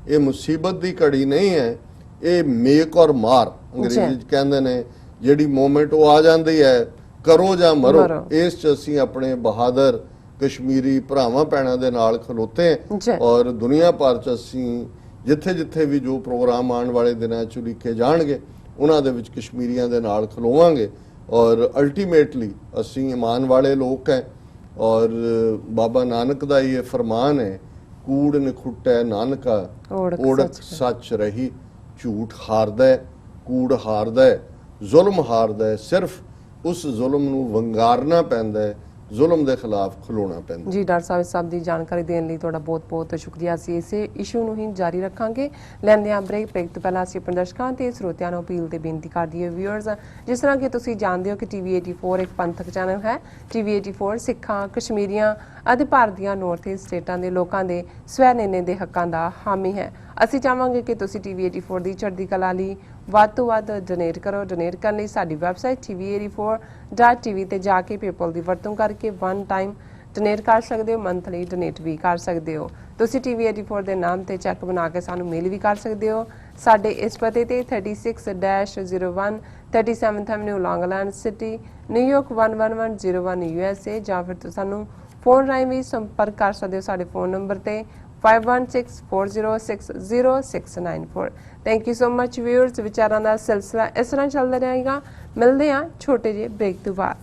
ਇਹ ਮੁਸੀਬਤ ਦੀ ਘੜੀ ਨਹੀਂ ਹੈ, ਇਹ ਮੇਕ ਔਰ ਮਾਰ ਅੰਗਰੇਜ਼ੀ 'ਚ ਕਹਿੰਦੇ ਨੇ, ਜਿਹੜੀ ਮੂਮੈਂਟ ਉਹ ਆ ਜਾਂਦੀ ਹੈ ਕਰੋ ਜਾਂ ਮਰੋ। ਇਸ 'ਚ ਅਸੀਂ ਆਪਣੇ ਬਹਾਦਰ ਕਸ਼ਮੀਰੀ ਭਰਾਵਾਂ ਭੈਣਾਂ ਦੇ ਨਾਲ ਖਲੋਤੇ ਹਾਂ ਔਰ ਦੁਨੀਆ ਭਰ 'ਚ ਅਸੀਂ ਜਿੱਥੇ ਜਿੱਥੇ ਵੀ ਜੋ ਪ੍ਰੋਗਰਾਮ ਆਉਣ ਵਾਲੇ ਦਿਨਾਂ 'ਚ ਲਿਖੇ ਜਾਣਗੇ ਉਹਨਾਂ ਦੇ ਵਿੱਚ ਕਸ਼ਮੀਰੀਆਂ ਦੇ ਨਾਲ ਖਲੋਵਾਂਗੇ। ਔਰ ਅਲਟੀਮੇਟਲੀ ਅਸੀਂ ਇਮਾਨ ਵਾਲੇ ਲੋਕ ਹੈ ਔਰ ਬਾਬਾ ਨਾਨਕ ਦਾ ਇਹ ਫਰਮਾਨ ਹੈ, ਕੂੜ ਨਿਖੁੱਟੈ ਨਾਨਕਾ ਓੜਕ ਸੱਚ ਰਹੀ। ਝੂਠ ਹਾਰਦਾ ਹੈ, ਕੂੜ ਹਾਰਦਾ ਹੈ, ਜ਼ੁਲਮ ਹਾਰਦਾ ਹੈ। ਸਿਰਫ ਉਸ ਜ਼ੁਲਮ ਨੂੰ ਵੰਗਾਰਨਾ ਪੈਂਦਾ ਹੈ, ਜ਼ੁਲਮ ਦੇ ਖਿਲਾਫ ਖਲੋਣਾ ਪੈਂਦਾ। ਜੀ ਡਾਕਟਰ ਸਾਹਿਬ ਦੀ ਜਾਣਕਾਰੀ ਦੇਣ ਲਈ ਤੁਹਾਡਾ ਬਹੁਤ-ਬਹੁਤ ਸ਼ੁਕਰੀਆ। ਅਸੀਂ ਇਸੇ ਇਸ਼ੂ ਨੂੰ ਹੀ ਜਾਰੀ ਰੱਖਾਂਗੇ। ਲੈਂਦੇ ਹਾਂ ਬ੍ਰੇਕ ਤੋਂ ਪਹਿਲਾਂ ਅਸੀਂ ਆਪਣੇ ਦਰਸ਼ਕਾਂ ਤੇ ਸਰੋਤਿਆਂ ਨੂੰ ਅਪੀਲ ਤੇ ਬੇਨਤੀ ਕਰਦੀ ਹੈ ਵਿਊਅਰਸ, ਜਿਸ ਤਰ੍ਹਾਂ ਕਿ ਤੁਸੀਂ ਜਾਣਦੇ ਹੋ ਕਿ TV84 ਇੱਕ ਪੰਥਕ ਚੈਨਲ ਹੈ। TV84 ਸਿੱਖਾਂ, ਕਸ਼ਮੀਰੀਆਂ ਅਤੇ ਭਾਰਤ ਦੀਆਂ ਨਾਰਥ ਈਸਟ ਸਟੇਟਾਂ ਦੇ ਲੋਕਾਂ ਦੇ ਸਵੈ ਨਿਰਣੇ ਦੇ ਹੱਕਾਂ ਦਾ ਹਾਮੀ ਹੈ। ਅਸੀਂ ਚਾਹਾਂਗੇ ਕਿ ਤੁਸੀਂ TV84 ਦੀ ਚੜ੍ਹਦੀ ਕਲਾ ਲਈ ਵੱਧ ਤੋਂ ਵੱਧ ਡੋਨੇਟ ਕਰੋ। ਡੋਨੇਟ ਕਰਨ ਲਈ ਸਾਡੀ ਵੈਬਸਾਈਟ TV84.tv ਤੇ ਜਾ ਕੇ ਪੇਪਲ ਦੀ ਵਰਤੋਂ ਕਰਕੇ ਵਨ ਟਾਈਮ ਡੋਨੇਟ ਕਰ ਸਕਦੇ ਹੋ, ਮੰਥਲੀ ਡੋਨੇਟ ਵੀ ਕਰ ਸਕਦੇ ਹੋ। ਤੁਸੀਂ TV84 ਦੇ ਨਾਮ ਤੇ ਚੈੱਕ ਬਣਾ ਕੇ ਸਾਨੂੰ ਮੇਲ ਵੀ ਕਰ ਸਕਦੇ ਹੋ। ਸਾਡੇ ਇਸ ਪਤੇ ਤੇ 36-01 37th Avenue Long Island city, New York 11101 USA, ਜਾਂ ਫਿਰ ਤੁਸੀਂ ਸਾਨੂੰ ਫੋਨ ਰਾਹੀਂ ਵੀ ਸੰਪਰਕ ਕਰ ਸਕਦੇ ਹੋ ਸਾਡੇ ਫੋਨ ਨੰਬਰ ਤੇ 5164060694। Thank you so much viewers. ਵਿਚਾਰਾਂ ਦਾ ਸਿਲਸਿਲਾ ਇਸ ਤਰ੍ਹਾਂ ਚੱਲਦਾ ਰਹੇਗਾ। ਮਿਲਦੇ ਹਾਂ ਛੋਟੇ ਜਿਹੇ ਬ੍ਰੇਕ ਤੋਂ ਬਾਅਦ।